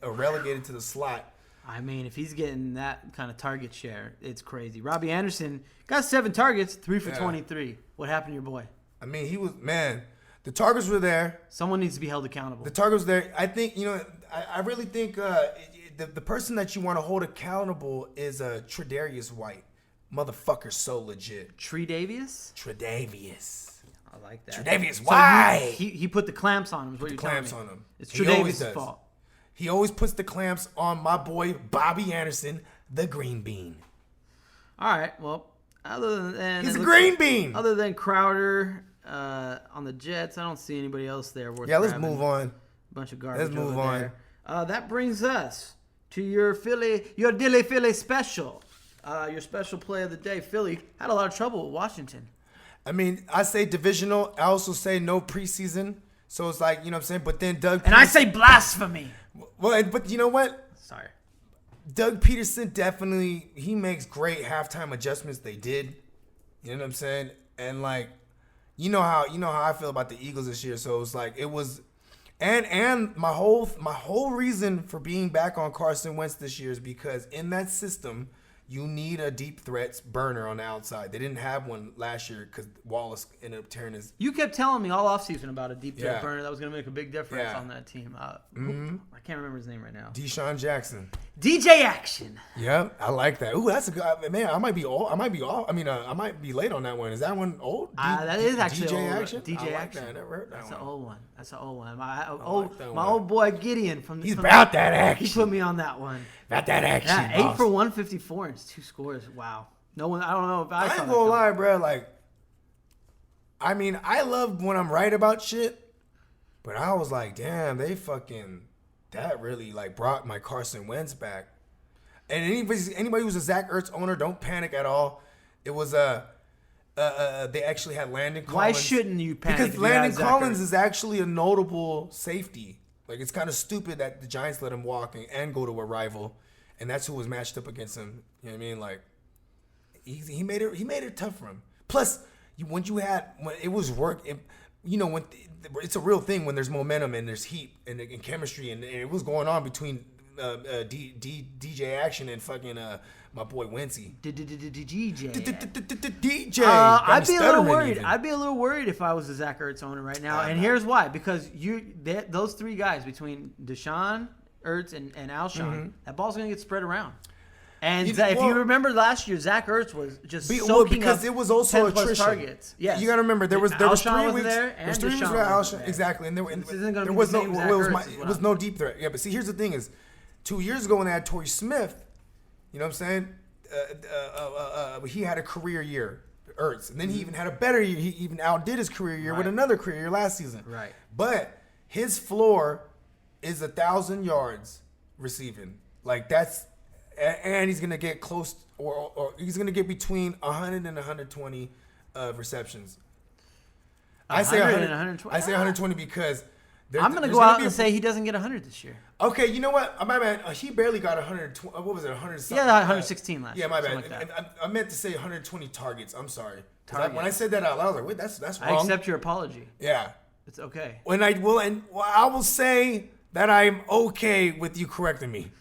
S1: relegated to the slot.
S2: I mean, if he's getting that kind of target share, it's crazy. Robbie Anderson got 7 targets, 3 for 23. What happened to your boy?
S1: I mean, the targets were there.
S2: Someone needs to be held accountable.
S1: The targets were there. I think, I really think the person that you want to hold accountable is Tre'Davious White. Motherfucker's so legit.
S2: Tre'Davious?
S1: Tre'Davious.
S2: I like that.
S1: Tre'Davious
S2: So
S1: White.
S2: he put the clamps on him. Is what you're telling
S1: Clamps
S2: me.
S1: on him.
S2: It's
S1: He always
S2: Tre'Davious'
S1: does.
S2: fault.
S1: He always puts the clamps on my boy Bobby Anderson, the green bean.
S2: All right. Well, other than
S1: He's a green bean.
S2: Other than Crowder on the Jets, I don't see anybody else there worth.
S1: Yeah, let's
S2: grabbing.
S1: move on.
S2: Bunch of garbage.
S1: Let's move
S2: over
S1: on.
S2: there. That brings us to your Dilly Philly special. Your special play of the day. Philly had a lot of trouble with Washington.
S1: I mean, I say divisional. I also say no preseason. So it's like, you know what I'm saying? But then Doug
S2: And I say blasphemy.
S1: Well, but you know what?
S2: Sorry.
S1: Doug Peterson definitely, he makes great halftime adjustments. They did. You know what I'm saying? And like, you know how I feel about the Eagles this year. So it's like, it was, and my whole reason for being back on Carson Wentz this year is because in that system, you need a deep threats burner on the outside. They didn't have one last year because Wallace ended up tearing his.
S2: You kept telling me all offseason about a deep threat
S1: Yeah.
S2: burner that was going to make a big difference
S1: Yeah.
S2: on that team. I can't remember his name right now.
S1: Deshaun Jackson.
S2: DJ Action.
S1: Yep, I like that. Ooh, that's a good man. I might be old. I might be off. I mean, I might be late on that one. Is that one old?
S2: That is actually
S1: DJ
S2: old.
S1: Action.
S2: DJ
S1: I like
S2: Action.
S1: that. I never heard that
S2: That's
S1: one.
S2: an old one. That's an old one. My
S1: one.
S2: old boy Gideon from.
S1: He's
S2: from
S1: about that action.
S2: He put me on that one.
S1: About that action.
S2: Yeah, 8
S1: boss.
S2: for 154 and 2 scores. Wow. No one. I don't know if I
S1: I
S2: saw
S1: ain't
S2: that
S1: gonna
S2: coming.
S1: lie, bro. Like, I mean, I love when I'm right about shit, but I was like, damn, that really like brought my Carson Wentz back. And anybody who's a Zach Ertz owner, don't panic at all. It was they actually had Landon Collins.
S2: Why shouldn't you panic?
S1: Because
S2: if you had
S1: Landon
S2: Zach
S1: Collins
S2: Ertz?
S1: is actually a notable safety. Like, it's kind of stupid that the Giants let him walk and go to a rival, and that's who was matched up against him. You know what I mean? Like, he made it tough for him. Plus, when it was work, when it's a real thing when there's momentum and there's heat and chemistry, and it was going on between DJ Action and fucking my boy Wency.
S2: DJ.
S1: DJ.
S2: I'd be a little worried. I'd be a little worried if I was a Zach Ertz owner right now, and here's why: because those 3 guys between Deshaun, Ertz, and Alshon, that ball's gonna get spread around. And if you remember last year, Zach Ertz was just soaking
S1: because
S2: up
S1: it was also
S2: 10+
S1: attrition.
S2: targets. Yes.
S1: You got to remember there was
S2: Alshon
S1: 3
S2: was
S1: weeks.
S2: there,
S1: There was
S2: and
S1: 3 weeks
S2: Deshaun
S1: without
S2: was
S1: Alshon.
S2: there.
S1: Exactly, and
S2: This isn't gonna
S1: there
S2: be
S1: was
S2: the
S1: no
S2: same Zach
S1: it was,
S2: Ertz is what
S1: it was
S2: I'm
S1: no deep threat. Yeah, but see, here's the thing: is 2 years ago when they had Torrey Smith, you know what I'm saying? He had a career year, Ertz, and then he even had a better year. He even outdid his career year with another career year last season.
S2: Right.
S1: But his floor is 1,000 yards receiving. Like that's. And he's gonna get close, or he's gonna get between 100 and 120 receptions. I say
S2: 100
S1: 100.
S2: and 120.
S1: I say 120 because
S2: I'm gonna go out and say he doesn't get 100 this year.
S1: Okay, you know what? My bad. He barely got 120. What was it? 100 something.
S2: Yeah, 116 last
S1: Yeah,
S2: year.
S1: my
S2: something
S1: bad.
S2: Like that.
S1: I meant to say 120 targets. I'm sorry.
S2: Targets.
S1: When I said that out loud, I was like, wait, that's wrong.
S2: I accept your apology.
S1: Yeah.
S2: It's okay.
S1: I will say that I'm okay with you correcting me.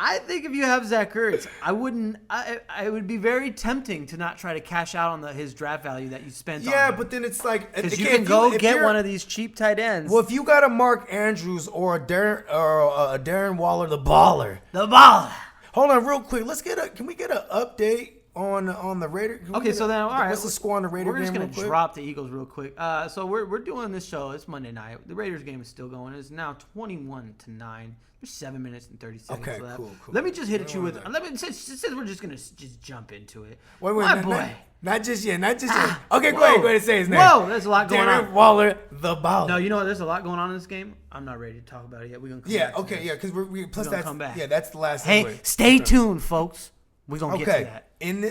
S2: I think if you have Zach Ertz, I wouldn't. I would be very tempting to not try to cash out on his draft value that you spent.
S1: Yeah,
S2: on him.
S1: but then it's like
S2: Because you can go get one of these cheap tight ends.
S1: Well, if you got a Mark Andrews or a Darren Waller, the baller.
S2: The ball.
S1: Hold on, real quick. Can we get an update on the Raiders?
S2: Okay, so then all right.
S1: What's the score on the Raiders game?
S2: We're just
S1: real
S2: gonna
S1: quick?
S2: drop the Eagles real quick. So we're doing this show. It's Monday night. The Raiders game is still going. It's now 21-9. There's 7 minutes and 30 seconds
S1: Okay,
S2: left.
S1: cool.
S2: Let me just hit you with. Since we're just gonna just jump into it.
S1: Wait,
S2: My boy.
S1: not just yet. Okay,
S2: Whoa.
S1: go ahead, say his name.
S2: Whoa, there's a lot going
S1: Darren
S2: on.
S1: Waller, the baller.
S2: No, you know what? There's a lot going on in this game. I'm not ready to talk about it yet. We're gonna come back to this.
S1: Because we plus
S2: gonna
S1: that's
S2: come back.
S1: yeah, that's the last.
S2: Hey,
S1: anyway.
S2: stay tuned, folks. We're gonna get to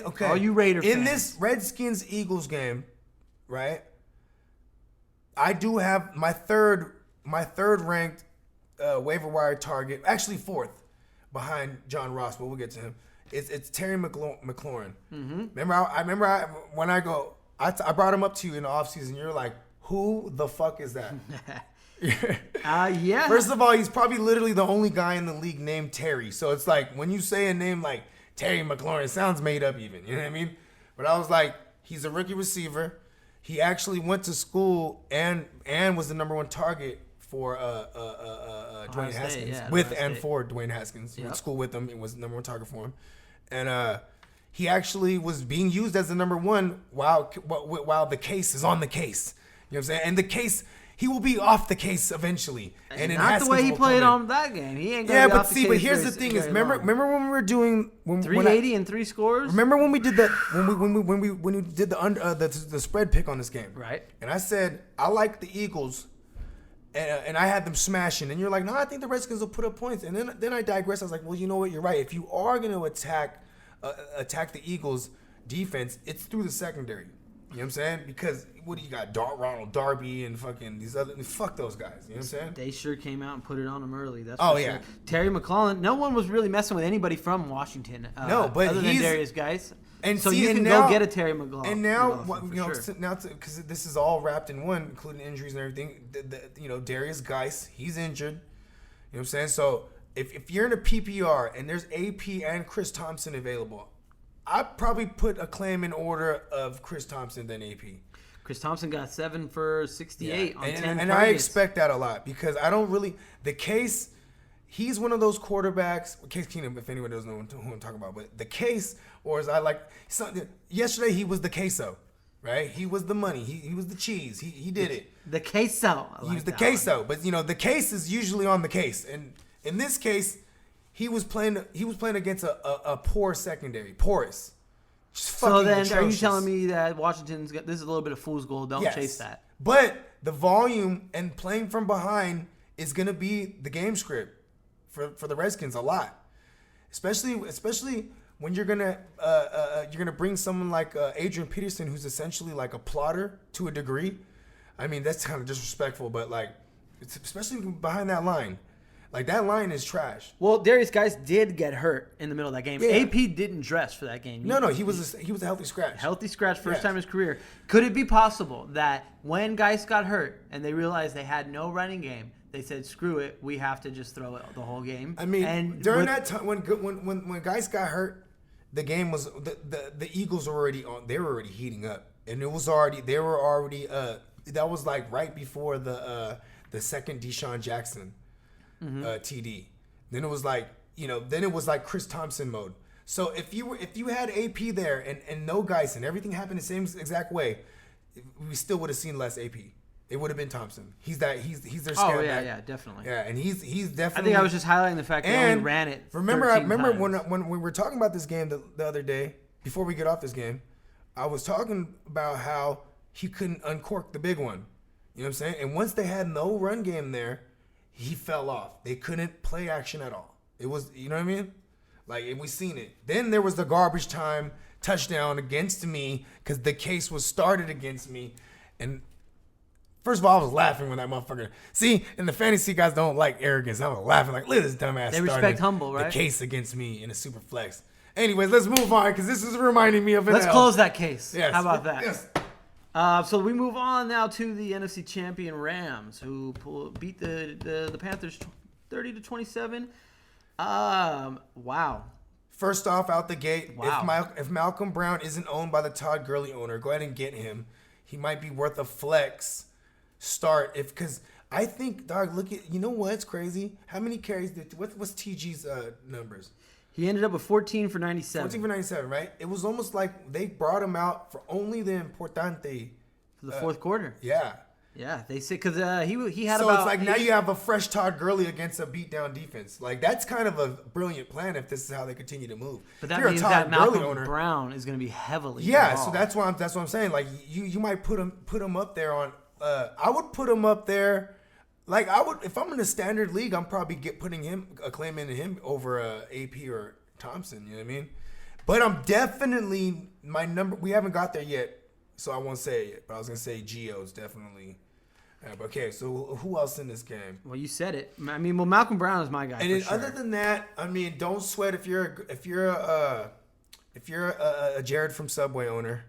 S1: Okay,
S2: that. All you Raider
S1: in
S2: fans.
S1: this Redskins Eagles game, right? I do have my third ranked waiver wire target, actually fourth, behind John Ross, but we'll get to him. It's Terry McLaurin. Mm-hmm. Remember when I brought him up to you in the offseason. You're like, who the fuck is that?
S2: Yeah.
S1: First of all, he's probably literally the only guy in the league named Terry. So it's like when you say a name like Terry McLaurin, it sounds made up even. You know what I mean? But I was like, he's a rookie receiver. He actually went to school and was the number one target for Dwayne Haskins. For Dwayne Haskins. He went to school with him. It was the number one target for him. And he actually was being used as the number one while the case is on the case. You know what I'm saying? And the case, he will be off the case eventually. And
S2: not
S1: Haskins
S2: the way he
S1: will
S2: played
S1: come in.
S2: on that game. He ain't gonna be off the case.
S1: But here's the thing: is remember when we were doing
S2: 380 and 3 scores.
S1: Remember when we did that when we did the spread pick on this game,
S2: Right.
S1: And I said I like the Eagles, and I had them smashing, and you're like, no, I think the Redskins will put up points, and then I digressed. I was like, well, you know what? You're right. If you are going to attack the Eagles defense, it's through the secondary. You know what I'm saying? Because what do you got? Ronald Darby and fucking these other fuck those guys. You know what I'm saying?
S2: They sure came out and put it on him early. That's
S1: Oh,
S2: for
S1: yeah.
S2: sure. Terry McLaurin. No one was really messing with anybody from Washington.
S1: No, but
S2: other than
S1: he's-
S2: Darius guys.
S1: And
S2: so
S1: see,
S2: you
S1: and
S2: can
S1: now-
S2: go get a Terry McLaurin.
S1: And now,
S2: McLaughlin,
S1: because this is all wrapped in one, including injuries and everything. Darius Geis, he's injured. You know what I'm saying? So if you're in a PPR and there's AP and Chris Thompson available, I'd probably put a claim in order of Chris Thompson than AP.
S2: Chris Thompson got 7 for 68 on 10
S1: And
S2: targets.
S1: I expect that a lot because I don't really the case. He's one of those quarterbacks. Case Keenum, if anyone doesn't know who I'm talking about, but the case, or as I like, yesterday he was the queso, right? He was the money. He was the cheese. He did it.
S2: The queso.
S1: He was the queso, but the case is usually on the case, and in this case, he was playing against a poor secondary, porous.
S2: So then, are you telling me that Washington's got this is a little bit of fool's gold? Don't chase that.
S1: But the volume and playing from behind is going to be the game script for the Redskins a lot, especially when you're gonna bring someone like Adrian Peterson, who's essentially like a plotter to a degree. I mean, that's kind of disrespectful, but like, it's especially behind that line. Like, that line is trash.
S2: Well, Darius Geis did get hurt in the middle of that game.
S1: Yeah.
S2: AP didn't dress for that game.
S1: No, he was a healthy scratch.
S2: Healthy scratch, first
S1: Yes.
S2: time in his career. Could it be possible that when Geis got hurt and they realized they had no running game, they said, "Screw it, we have to just throw it the whole game"?
S1: I mean,
S2: and
S1: during that time when guys got hurt, the game was the Eagles were already on. They were already heating up, and it was already that was like right before the second Deshaun Jackson TD. Then it was like Chris Thompson mode. So if you had AP there and no Geis and everything happened the same exact way, we still would have seen less AP. It would have been Thompson. He's their scat back.
S2: Yeah, definitely.
S1: Yeah, and he's definitely.
S2: I think I was just highlighting the fact that they only ran it.
S1: Remember
S2: 13
S1: when
S2: times.
S1: we were talking about this game the other day, before we get off this game, I was talking about how he couldn't uncork the big one. You know what I'm saying? And once they had no run game there, he fell off. They couldn't play action at all. It was, you know what I mean? Like, and we seen it. Then there was the garbage time touchdown against me because the case was started against me. And first of all, I was laughing when that motherfucker. See, and the fantasy guys don't like arrogance. I was laughing like, look at this dumbass.
S2: They respect humble, right?
S1: The case against me in a super flex. Anyways, let's move on because this is reminding me of an
S2: Let's
S1: L.
S2: close that case.
S1: Yes.
S2: How about that?
S1: Yes.
S2: So we move on now to the NFC champion Rams, who beat the Panthers 30-27. Wow.
S1: First off, out the gate,
S2: Wow.
S1: if Malcolm Brown isn't owned by the Todd Gurley owner, go ahead and get him. He might be worth a flex start because I think, dog, look at, you know what's crazy? How many carries what's TG's numbers?
S2: He ended up with 14 for 97.
S1: 14 for 97, right? It was almost like they brought him out for only the importante.
S2: For the fourth quarter.
S1: Yeah.
S2: Yeah, they said because he had
S1: So
S2: about.
S1: it's like now you have a fresh Todd Gurley against a beatdown defense. Like that's kind of a brilliant plan if this is how they continue to move.
S2: But that
S1: If you're a
S2: means
S1: Todd
S2: that Malcolm
S1: Gurley owner,
S2: Brown is going to be heavily.
S1: yeah.
S2: involved.
S1: So that's what I'm saying. Like you might put him up there on. I would put him up there. Like I would if I'm in a standard league, I'm probably putting him claiming him over AP or Thompson. You know what I mean? But I'm definitely my number. We haven't got there yet, so I won't say it yet. But I was gonna say Gio's definitely. Okay, so who else in this game?
S2: Well, you said it. I mean, well, Malcolm Brown is my guy.
S1: And
S2: for
S1: then
S2: sure.
S1: other than that, I mean, don't sweat if you're a Jared from Subway owner.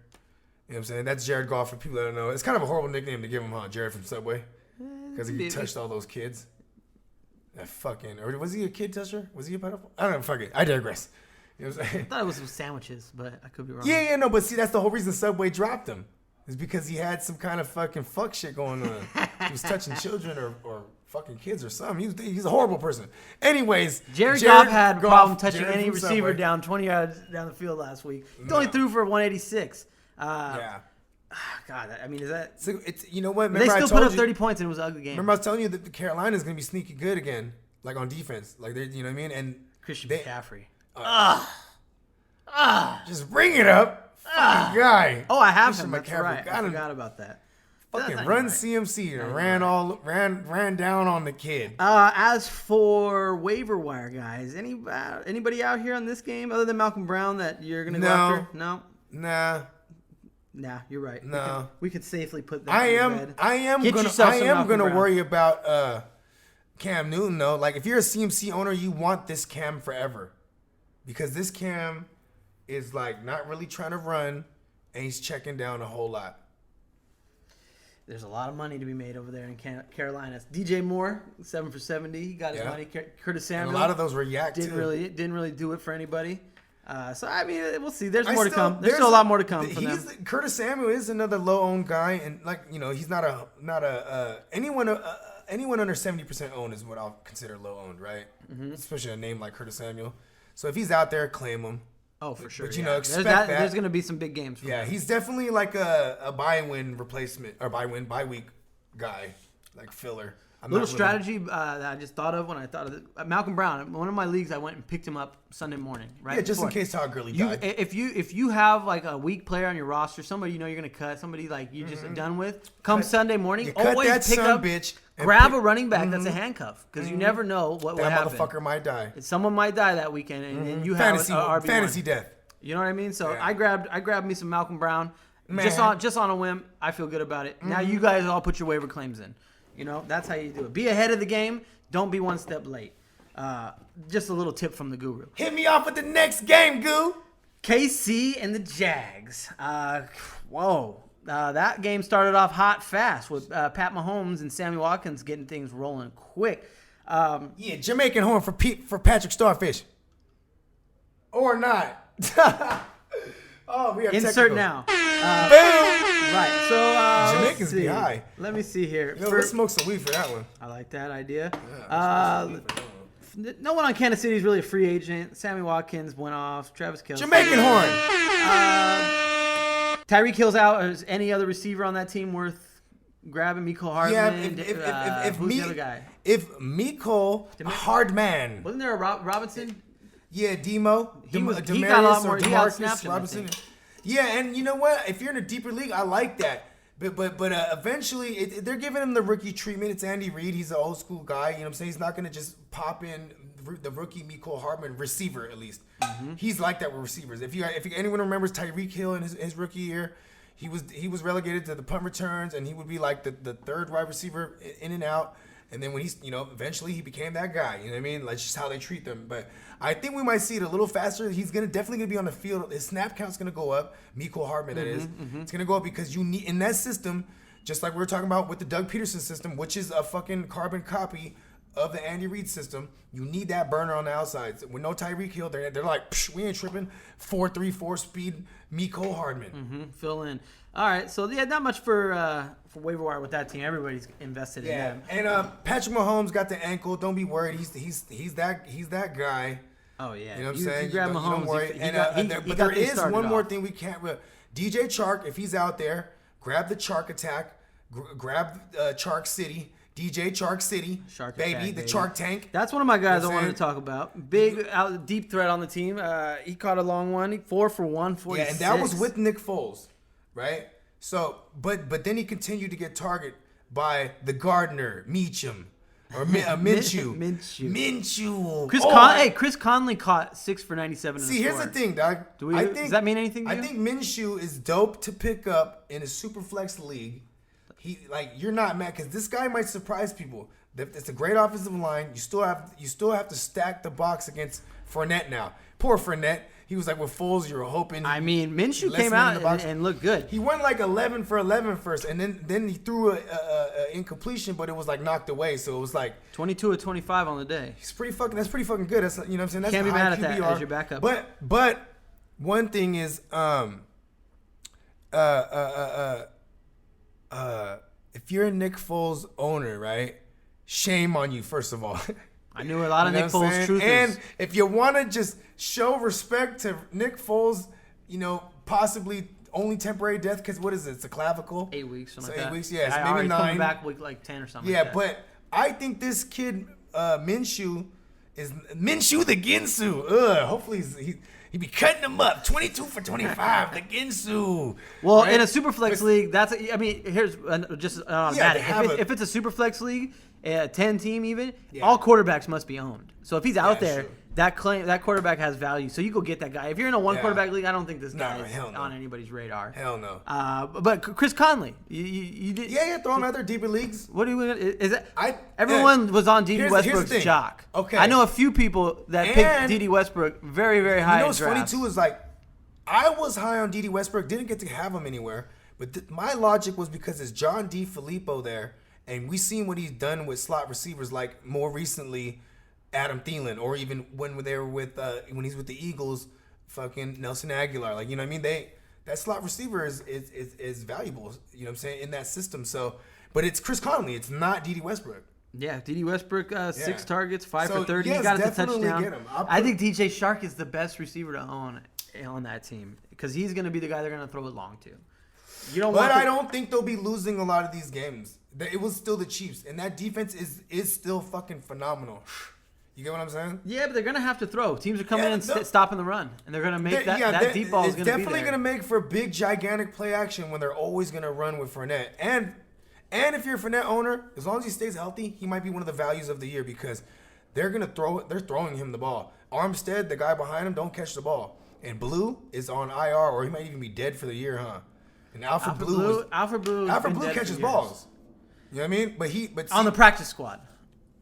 S1: You know what I'm saying? That's Jared Goff for people that don't know. It's kind of a horrible nickname to give him, huh? Jared from Subway, because he touched all those kids. That fucking, or was he a kid toucher? Was he a pedophile? I don't know. Fuck it. I digress. You know what I'm saying?
S2: I thought it was sandwiches, but I could be wrong.
S1: Yeah, no, but see, that's the whole reason Subway dropped him. Is because he had some kind of fucking fuck shit going on. He was touching children or fucking kids or something. He's a horrible person. Anyways,
S2: Jared Goff had a
S1: Goff,
S2: problem touching
S1: Jared
S2: any
S1: from
S2: receiver
S1: Subway.
S2: down 20 yards down the field last week. He only threw for 186.
S1: Yeah.
S2: God, I mean, is that...
S1: So it's you know what?
S2: They
S1: Remember I
S2: still
S1: told
S2: put up
S1: you,
S2: 30 points and it was an ugly game.
S1: Remember I was telling you that the Carolina's gonna be sneaky good again, like on defense, like they, you know what I mean? And
S2: Christian
S1: they-
S2: McCaffrey.
S1: just bring it up, fucking guy.
S2: Oh, I have
S1: Christian
S2: him. That's
S1: McCaffrey
S2: right.
S1: got
S2: I
S1: him.
S2: forgot about that.
S1: Fucking
S2: That's not
S1: run
S2: right.
S1: CMC and ran down on the kid.
S2: As for waiver wire guys, anybody out here on this game other than Malcolm Brown that you're gonna go
S1: No.
S2: after? No.
S1: Nah,
S2: You're right.
S1: No.
S2: We could safely put that.
S1: I
S2: in
S1: am
S2: bed. Get
S1: gonna
S2: yourself some Malcolm Brown.
S1: worry about Cam Newton though. Like if you're a CMC owner, you want this Cam forever, because this Cam is like not really trying to run, and he's checking down a whole lot.
S2: There's a lot of money to be made over there in Carolina. DJ Moore, 7 for 70. He got his
S1: Yeah.
S2: money. Curtis
S1: And
S2: Samuel.
S1: a lot of those were yak
S2: didn't
S1: too.
S2: really do it for anybody. So I mean, we'll see. There's
S1: I
S2: more to
S1: still-
S2: come. There's still a lot more to come from them.
S1: Curtis Samuel is another low owned guy, and like you know, he's not anyone under 70% owned is what I'll consider low owned, right?
S2: Mm-hmm.
S1: Especially a name like Curtis Samuel. So if he's out there, claim him.
S2: Oh, for sure.
S1: But, you
S2: yeah.
S1: know, expect that.
S2: There's going to be some big games. For
S1: Yeah,
S2: him.
S1: he's definitely like a buy-win replacement or buy week guy, like filler.
S2: Little strategy that I just thought of when I thought of it. Malcolm Brown. In one of my leagues, I went and picked him up Sunday morning. Right.
S1: Yeah, just in
S2: before.
S1: case Todd Gurley
S2: You,
S1: died.
S2: if you have like a weak player on your roster, somebody you know you're gonna cut, somebody like you just done with, come Sunday morning,
S1: You cut
S2: always
S1: that
S2: pick
S1: son
S2: up,
S1: bitch and
S2: grab
S1: pick-
S2: a running back that's a handcuff because you never know what
S1: That
S2: happen.
S1: motherfucker might die.
S2: Someone might die that weekend, and you have
S1: Fantasy death.
S2: You know what I mean? So
S1: Yeah.
S2: I grabbed me some Malcolm Brown,
S1: Man.
S2: just on a whim. I feel good about it. Now you guys all put your waiver claims in. You know, that's how you do it. Be ahead of the game. Don't be one step late. Just a little tip from the guru.
S1: Hit me off with the next game, Goo.
S2: KC and the Jags. That game started off hot fast with Pat Mahomes and Sammy Watkins getting things rolling quick.
S1: Yeah, Jamaican horn for Patrick Starfish. Or not. Oh, we have
S2: Insert
S1: technical.
S2: now.
S1: Boom.
S2: Right. So
S1: Jamaicans
S2: let's
S1: be
S2: see.
S1: high.
S2: Let me see here.
S1: Yo, let's smoke some weed for that one.
S2: I like that idea.
S1: Yeah, let's smoke some weed for that one.
S2: No one on Kansas City is really a free agent. Sammy Watkins went off. Travis Kelce.
S1: Jamaican horn.
S2: Tyreek Hill's out. Is any other receiver on that team worth grabbing? Mecole Hardman.
S1: if
S2: who's the other guy?
S1: If Mecole Hardman.
S2: Wasn't there a Robinson?
S1: Yeah, Demo.
S2: He got a lot
S1: Demarius
S2: more-
S1: or
S2: he
S1: Demarcus
S2: outsnapped him, I
S1: Robinson.
S2: think.
S1: Yeah, and you know what? If you're in a deeper league, I like that. But eventually, they're giving him the rookie treatment. It's Andy Reid. He's an old school guy. You know what I'm saying? He's not going to just pop in the rookie Mecole Hardman receiver, at least. He's like that with receivers. If anyone remembers Tyreek Hill in his rookie year, he was relegated to the punt returns, and he would be like the third wide receiver in and out. And then when he's, eventually he became that guy. You know what I mean? Like just how they treat them. But I think we might see it a little faster. He's definitely gonna be on the field. His snap count's gonna go up. Mecole Hardman, that is. It's gonna go up because you need in that system, just like we were talking about with the Doug Peterson system, which is a fucking carbon copy of the Andy Reid system. You need that burner on the outsides. With no Tyreek Hill, they're like, we ain't tripping. 4.34 speed, Mecole Hardman.
S2: Fill in. All right, so yeah, not much for waiver wire with that team. Everybody's invested in
S1: Yeah,
S2: them.
S1: and Patrick Mahomes got the ankle. Don't be worried. He's that guy.
S2: Oh yeah,
S1: You know what I'm
S2: you
S1: saying?
S2: grab
S1: You don't
S2: Mahomes.
S1: worry. But
S2: got
S1: there
S2: this
S1: is
S2: started
S1: one more
S2: off.
S1: thing we can't. DJ Chark, if he's out there, grab the Chark attack. Grab Chark City. DJ Chark City.
S2: Shark
S1: baby,
S2: attack,
S1: the
S2: baby.
S1: Chark Tank.
S2: That's one of my guys
S1: You know
S2: I
S1: what I'm
S2: wanted to
S1: saying?
S2: talk about. Big, deep threat on the team. He caught a long one. 4 for 146.
S1: Yeah, and that was with Nick Foles, right? So, but then he continued to get targeted by the Gardner, Meacham, or Minshew. Minshew.
S2: Chris Conley caught 6 for 97.
S1: See, here's the thing, dog.
S2: Does that mean anything to
S1: I
S2: you?
S1: think Minshew is dope to pick up in a super flex league. You're not mad because this guy might surprise people. It's a great offensive line. You still have to stack the box against Fournette now. Poor Fournette. He was like with Foles. You were hoping.
S2: I mean, Minshew
S1: Less
S2: came
S1: men
S2: out
S1: in the box.
S2: and looked good.
S1: He went like 11 for 11 first, and then he threw a incompletion, but it was like knocked away. So it was like
S2: 22 of 25 on the day.
S1: that's pretty fucking good. That's, you know what I'm saying. That's
S2: Can't be
S1: high
S2: mad at that
S1: QBR.
S2: as your backup.
S1: But one thing is if you're a Nick Foles owner, right? Shame on you, first of all.
S2: I knew a lot of
S1: You know
S2: Nick
S1: what I'm
S2: Foles
S1: saying?
S2: truthers.
S1: And if you want to just show respect to Nick Foles, possibly only temporary death, because what is it? It's a clavicle.
S2: 8 weeks, something
S1: So
S2: like
S1: 8
S2: that.
S1: weeks, yeah, it's
S2: I
S1: maybe
S2: already
S1: 9.
S2: coming back week like 10 or something.
S1: Yeah,
S2: like that.
S1: but I think this kid Minshew is Minshew the Ginsu. Hopefully he be cutting them up. 22 for 25, the Ginsu.
S2: Well,
S1: right?
S2: in a super flex league, here's just an automatic.
S1: they have
S2: If it's a super flex league, 10 team even,
S1: Yeah.
S2: all quarterbacks must be owned. So if he's out
S1: Yeah,
S2: there,
S1: sure.
S2: that quarterback has value. So you go get that guy. If you're in a one
S1: Yeah.
S2: quarterback league, I don't think this guy
S1: No,
S2: is
S1: hell no.
S2: on anybody's radar.
S1: Hell no.
S2: But Chris Conley, you did.
S1: Yeah, throw him out there deeper leagues.
S2: What do you? Is it?
S1: I-
S2: Everyone was on D.D.
S1: Here's the
S2: Westbrook's
S1: thing.
S2: jock.
S1: Okay.
S2: I know a few people that picked
S1: And-
S2: D.D. Westbrook very, very high.
S1: You know
S2: in
S1: what's funny
S2: drafts.
S1: too is like I was high on D.D. Westbrook, didn't get to have him anywhere, but my logic was because it's John D. Filippo there, and we seen what he's done with slot receivers, like more recently Adam Thielen, or even when they were with when he's with the Eagles, fucking Nelson Aguilar. Like, you know what I mean? That slot receiver is valuable. You know what I'm saying, in that system. So, but it's Chris Conley. It's not D.D. Westbrook.
S2: Yeah, D.D. Westbrook, 6 targets, 5
S1: So,
S2: for 30.
S1: yes,
S2: He got us a
S1: definitely
S2: touchdown.
S1: get him.
S2: I think DJ Shark is the best receiver to own on that team because he's going to be the guy they're going to throw it long to. You don't
S1: But
S2: want.
S1: I don't think they'll be losing a lot of these games. It was still the Chiefs, and that defense is still fucking phenomenal. You get what I'm saying?
S2: Yeah, but they're going to have to throw. Teams are coming
S1: Yeah,
S2: in and stopping the run, and they're going to make that deep ball is going to be
S1: definitely
S2: there.
S1: going to make for big, gigantic play action when they're always going to run with Fournette. And if you're a Fournette owner, as long as he stays healthy, he might be one of the values of the year because they're going to throw it. They're throwing him the ball. Armstead, the guy behind him, don't catch the ball. And Blue is on IR, or he might even be dead for the year, huh? And Alfred Blue catches balls. You know what I mean? But
S2: on the practice squad.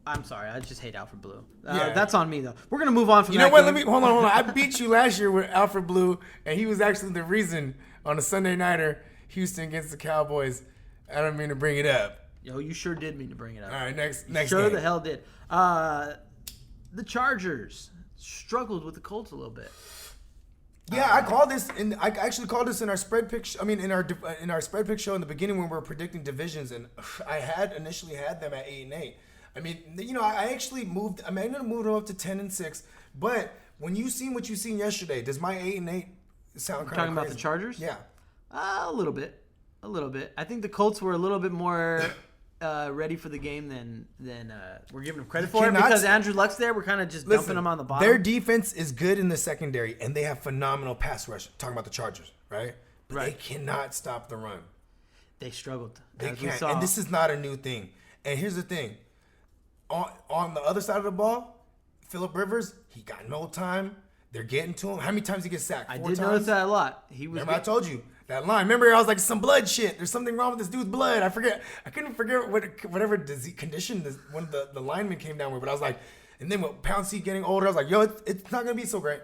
S2: I'm sorry, I just hate Alfred Blue.
S1: Yeah.
S2: That's on me though. We're gonna move on from.
S1: You know what? Hold on. I beat you last year with Alfred Blue, and he was actually the reason on a Sunday nighter, Houston against the Cowboys. I don't mean to bring it up.
S2: Yo, you sure did mean to bring it up.
S1: All right, next
S2: Sure
S1: game.
S2: the hell did. The Chargers struggled with the Colts a little bit.
S1: Yeah, I called this, and I actually called this in our spread pick. In our spread pick show in the beginning when we were predicting divisions, and I had initially had them at 8-8. I mean, I actually moved. I'm going to move them up to 10-6. But when you seen what you seen yesterday, does my 8-8 sound kind of
S2: Talking about the Chargers?
S1: Yeah.
S2: A little bit. I think the Colts were a little bit more ready for the game than we're giving them credit for it because Andrew Luck's there. We're kind of just dumping them on the bottom.
S1: Their defense is good in the secondary, and they have phenomenal pass rush. Talking about the Chargers, right? But
S2: Right.
S1: they cannot stop the run.
S2: They struggled.
S1: They
S2: as we
S1: can't.
S2: saw.
S1: And this is not a new thing. And here's the thing. On the other side of the ball, Phillip Rivers, he got no time. They're getting to him. How many times did he get sacked?
S2: I
S1: 4
S2: did
S1: times?
S2: notice that a lot. He was.
S1: Remember I told you that line. Remember I was like, some blood shit. There's something wrong with this dude's blood. I couldn't forget whatever disease condition one of the linemen came down with. But I was like, and then with Pouncey getting older, I was like, yo, it's not gonna be so great.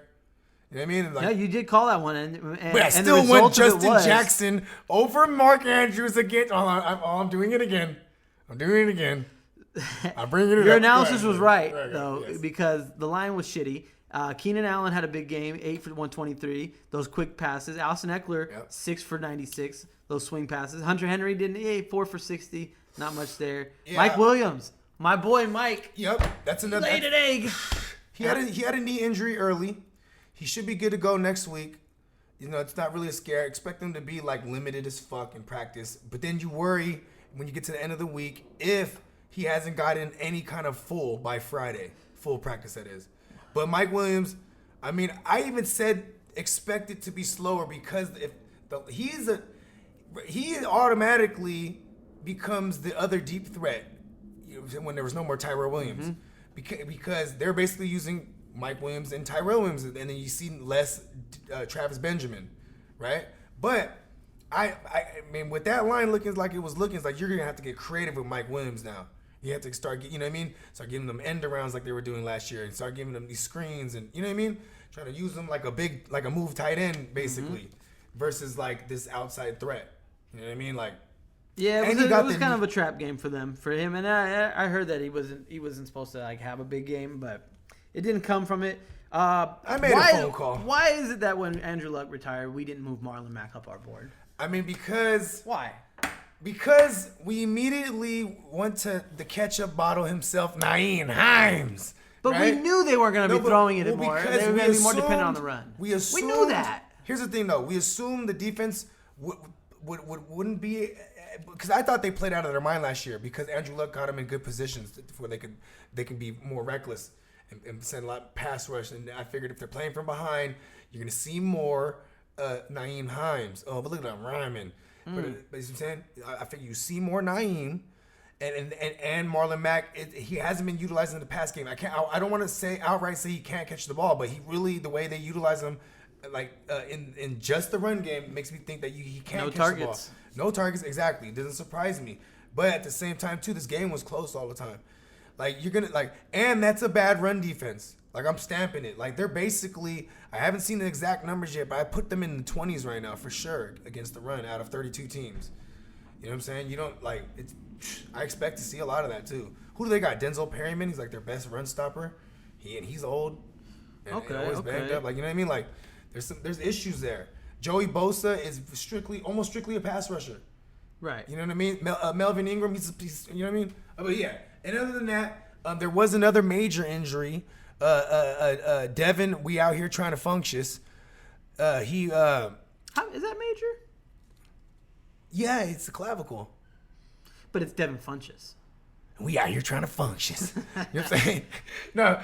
S1: You know what I mean? Like,
S2: Yeah, you did call that one, and
S1: but I
S2: and
S1: still
S2: the
S1: went
S2: result of it
S1: Justin
S2: was-
S1: Jackson over Mark Andrews again. I'm doing it again. I'm doing it again. I'm bringing it
S2: Your
S1: up.
S2: analysis was right,
S1: Go ahead,
S2: though,
S1: yes.
S2: because the line was shitty. Keenan Allen had a big game, 8 for 123. Those quick passes. Allison Eckler,
S1: Yep.
S2: 6 for 96. Those swing passes. Hunter Henry didn't. 4 for 60. Not much there.
S1: Yeah.
S2: Mike Williams, my boy Mike,
S1: Yep, that's another.
S2: laid an egg.
S1: He had a knee injury early. He should be good to go next week. You know, it's not really a scare. Expect him to be like limited as fuck in practice. But then you worry when you get to the end of the week if he hasn't gotten any kind of full by Friday. Full practice, that is. But Mike Williams, I mean, I even said expect it to be slower because he automatically becomes the other deep threat when there was no more Tyrell Williams. Because they're basically using Mike Williams and Tyrell Williams, and then you see less Travis Benjamin, right? But I mean, with that line looking like it was looking, it's like you're gonna have to get creative with Mike Williams now. You have to start, you know what I mean? Start giving them end arounds like they were doing last year, and start giving them these screens, and you know what I mean? Trying to use them like a move tight end basically, versus like this outside threat. You know what I mean? Like.
S2: Yeah, it was kind of a trap game for him, and I heard that he wasn't supposed to like have a big game, but it didn't come from it.
S1: I made a phone call.
S2: Why is it that when Andrew Luck retired, we didn't move Marlon Mack up our board?
S1: I mean, because
S2: why?
S1: Because we immediately went to the ketchup bottle himself, Nyheim Hines.
S2: But
S1: right?
S2: we knew they weren't going to be throwing it more. They were going to be more dependent on the run.
S1: We
S2: knew that.
S1: Here's the thing, though. We assumed the defense wouldn't be. Because I thought they played out of their mind last year because Andrew Luck got them in good positions where they can be more reckless and send a lot of pass rush. And I figured if they're playing from behind, you're going to see more Nyheim Hines. Oh, but look at him rhyming. But you know what I'm saying? I figure you see more Nyheim and Marlon Mack. He hasn't been utilized in the pass game. I don't want to outright say he can't catch the ball, but he really, the way they utilize him, like in just the run game, makes me think that he can't catch the ball. No targets, exactly. It doesn't surprise me. But at the same time, too, this game was close all the time. Like, you're going to, and that's a bad run defense. Like, I'm stamping it. Like, they're basically, I haven't seen the exact numbers yet, but I put them in the 20s right now for sure against the run out of 32 teams. You know what I'm saying? You don't, I expect to see a lot of that, too. Who do they got? Denzel Perryman. He's, their best run stopper. He's old. And always banged up. You know what I mean? There's issues there. Joey Bosa is almost strictly a pass rusher.
S2: Right.
S1: You know what I mean? Melvin Ingram, he's you know what I mean? But yeah. And other than that, there was another major injury. Devin, we out here trying to function. Is that
S2: major?
S1: Yeah, it's the clavicle.
S2: But it's Devin Funchess.
S1: We out here trying to function. You know what I'm saying? No.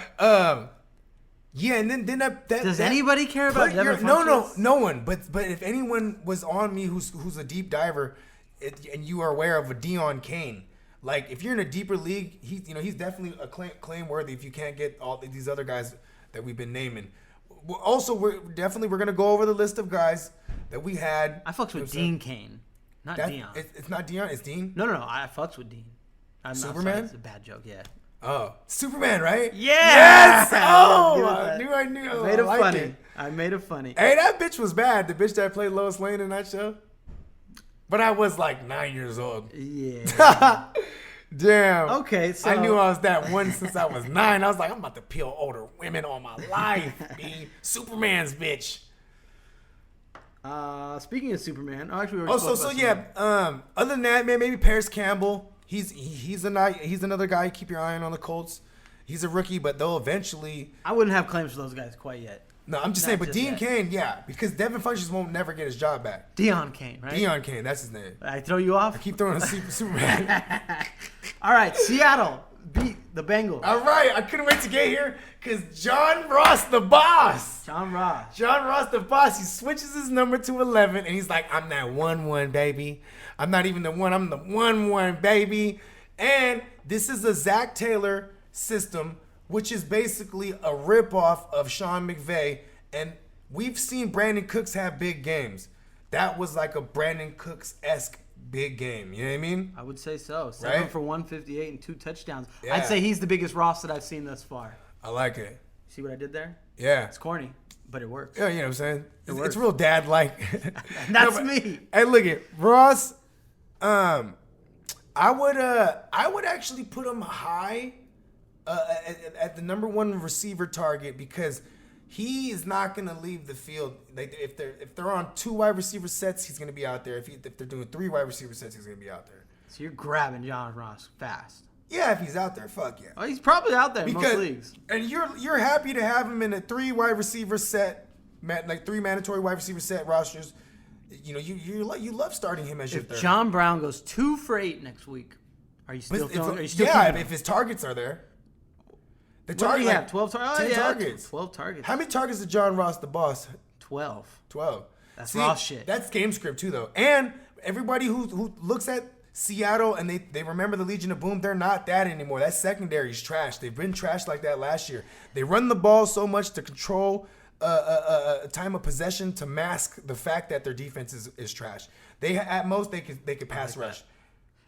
S1: Yeah, and then that
S2: does anybody care about Devin Funchess?
S1: No one. But if anyone was on me who's a deep diver, and you are aware of a Deion Kane, if you're in a deeper league, he's definitely a claim worthy. If you can't get all these other guys that we've been naming, also we're gonna go over the list of guys that we had.
S2: I fucks with Dean Kane, not Deion.
S1: It's not Deion. It's Dean.
S2: No. I fucks with Dean.
S1: Superman.
S2: It's a bad joke. Yeah.
S1: Oh, Superman, right?
S2: Yeah.
S1: Yes. Oh, I knew.
S2: I made it funny. I made it funny.
S1: Hey, that bitch was bad. The bitch that played Lois Lane in that show. But I was 9 years old.
S2: Yeah.
S1: Damn.
S2: Okay, so
S1: I knew I was that one since I was 9. I was like, I'm about to peel older women all my life. B. Superman's bitch.
S2: Speaking of Superman, actually,
S1: other than that, man, maybe Paris Campbell. He's another guy. Keep your eye on the Colts. He's a rookie, but they'll eventually.
S2: I wouldn't have claims for those guys quite yet.
S1: No, I'm just saying. But Dean Kane, yeah, because Devin Funchess won't never get his job back.
S2: Deion Kane, right?
S1: Deion Kane, that's his name.
S2: I throw you off.
S1: I keep throwing a Superman.
S2: All right, Seattle beat the Bengals.
S1: All right, I couldn't wait to get here because John Ross, the boss.
S2: John Ross, the
S1: boss. He switches his number to 11, and he's like, "I'm that 1-1, baby. I'm not even the 1. I'm the 1-1, baby." And this is a Zach Taylor system, which is basically a ripoff of Sean McVay. And we've seen Brandon Cooks have big games. That was like a Brandon Cooks-esque big game. You know what I mean?
S2: I would say so. 7 for 158 and 2 touchdowns.
S1: Yeah.
S2: I'd say he's the biggest Ross that I've seen thus far.
S1: I like it.
S2: See what I did there?
S1: Yeah.
S2: It's corny, but it works.
S1: Yeah, you know what I'm saying? It's real dad-like.
S2: That's me.
S1: Hey, look at Ross. I would actually put him high at the number 1 receiver target because he is not going to leave the field. If they're on 2 wide receiver sets, he's going to be out there. If they're doing 3 wide receiver sets, he's going to be out there.
S2: So you're grabbing John Ross fast.
S1: Yeah, if he's out there, fuck yeah.
S2: Oh, he's probably out there in most
S1: Because
S2: leagues.
S1: and you're happy to have him in a 3 wide receiver set, like 3 mandatory wide receiver set rosters. You know, you love starting him as your
S2: If
S1: third.
S2: John Brown goes 2 for 8 next week, are you still feeling? Are you still
S1: yeah,
S2: keeping him?
S1: if his targets are there. The
S2: What do
S1: target
S2: you have? 12 targets?
S1: 10 targets.
S2: 12 targets.
S1: How many targets did John Ross, the boss?
S2: 12.
S1: 12.
S2: That's raw shit.
S1: That's game script too, though. And everybody who looks at Seattle and they remember the Legion of Boom, they're not that anymore. That secondary's trash. They've been trashed like that last year. They run the ball so much to control time of possession to mask the fact that their defense is trash. They at most they could pass rush.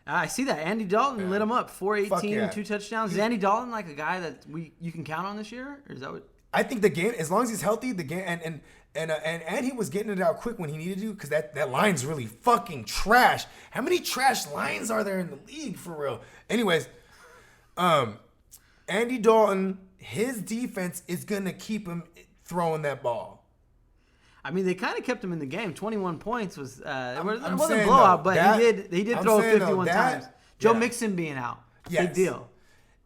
S2: I see that. Andy Dalton lit him up. 418
S1: yeah.
S2: and 2 touchdowns. Is Andy Dalton like a guy that you can count on this year? Or is that what?
S1: I think the game, as long as he's healthy, the game and he was getting it out quick when he needed to, because that line's really fucking trash. How many trash lines are there in the league for real? Anyways, Andy Dalton, his defense is gonna keep him throwing that ball.
S2: I mean, they kind of kept him in the game. 21 points was it wasn't a
S1: saying,
S2: blowout,
S1: though,
S2: but
S1: that-
S2: he did
S1: I'm
S2: throw
S1: saying,
S2: 51
S1: though, that-
S2: times. Joe
S1: yeah.
S2: Mixon being out,
S1: Yes.
S2: big deal.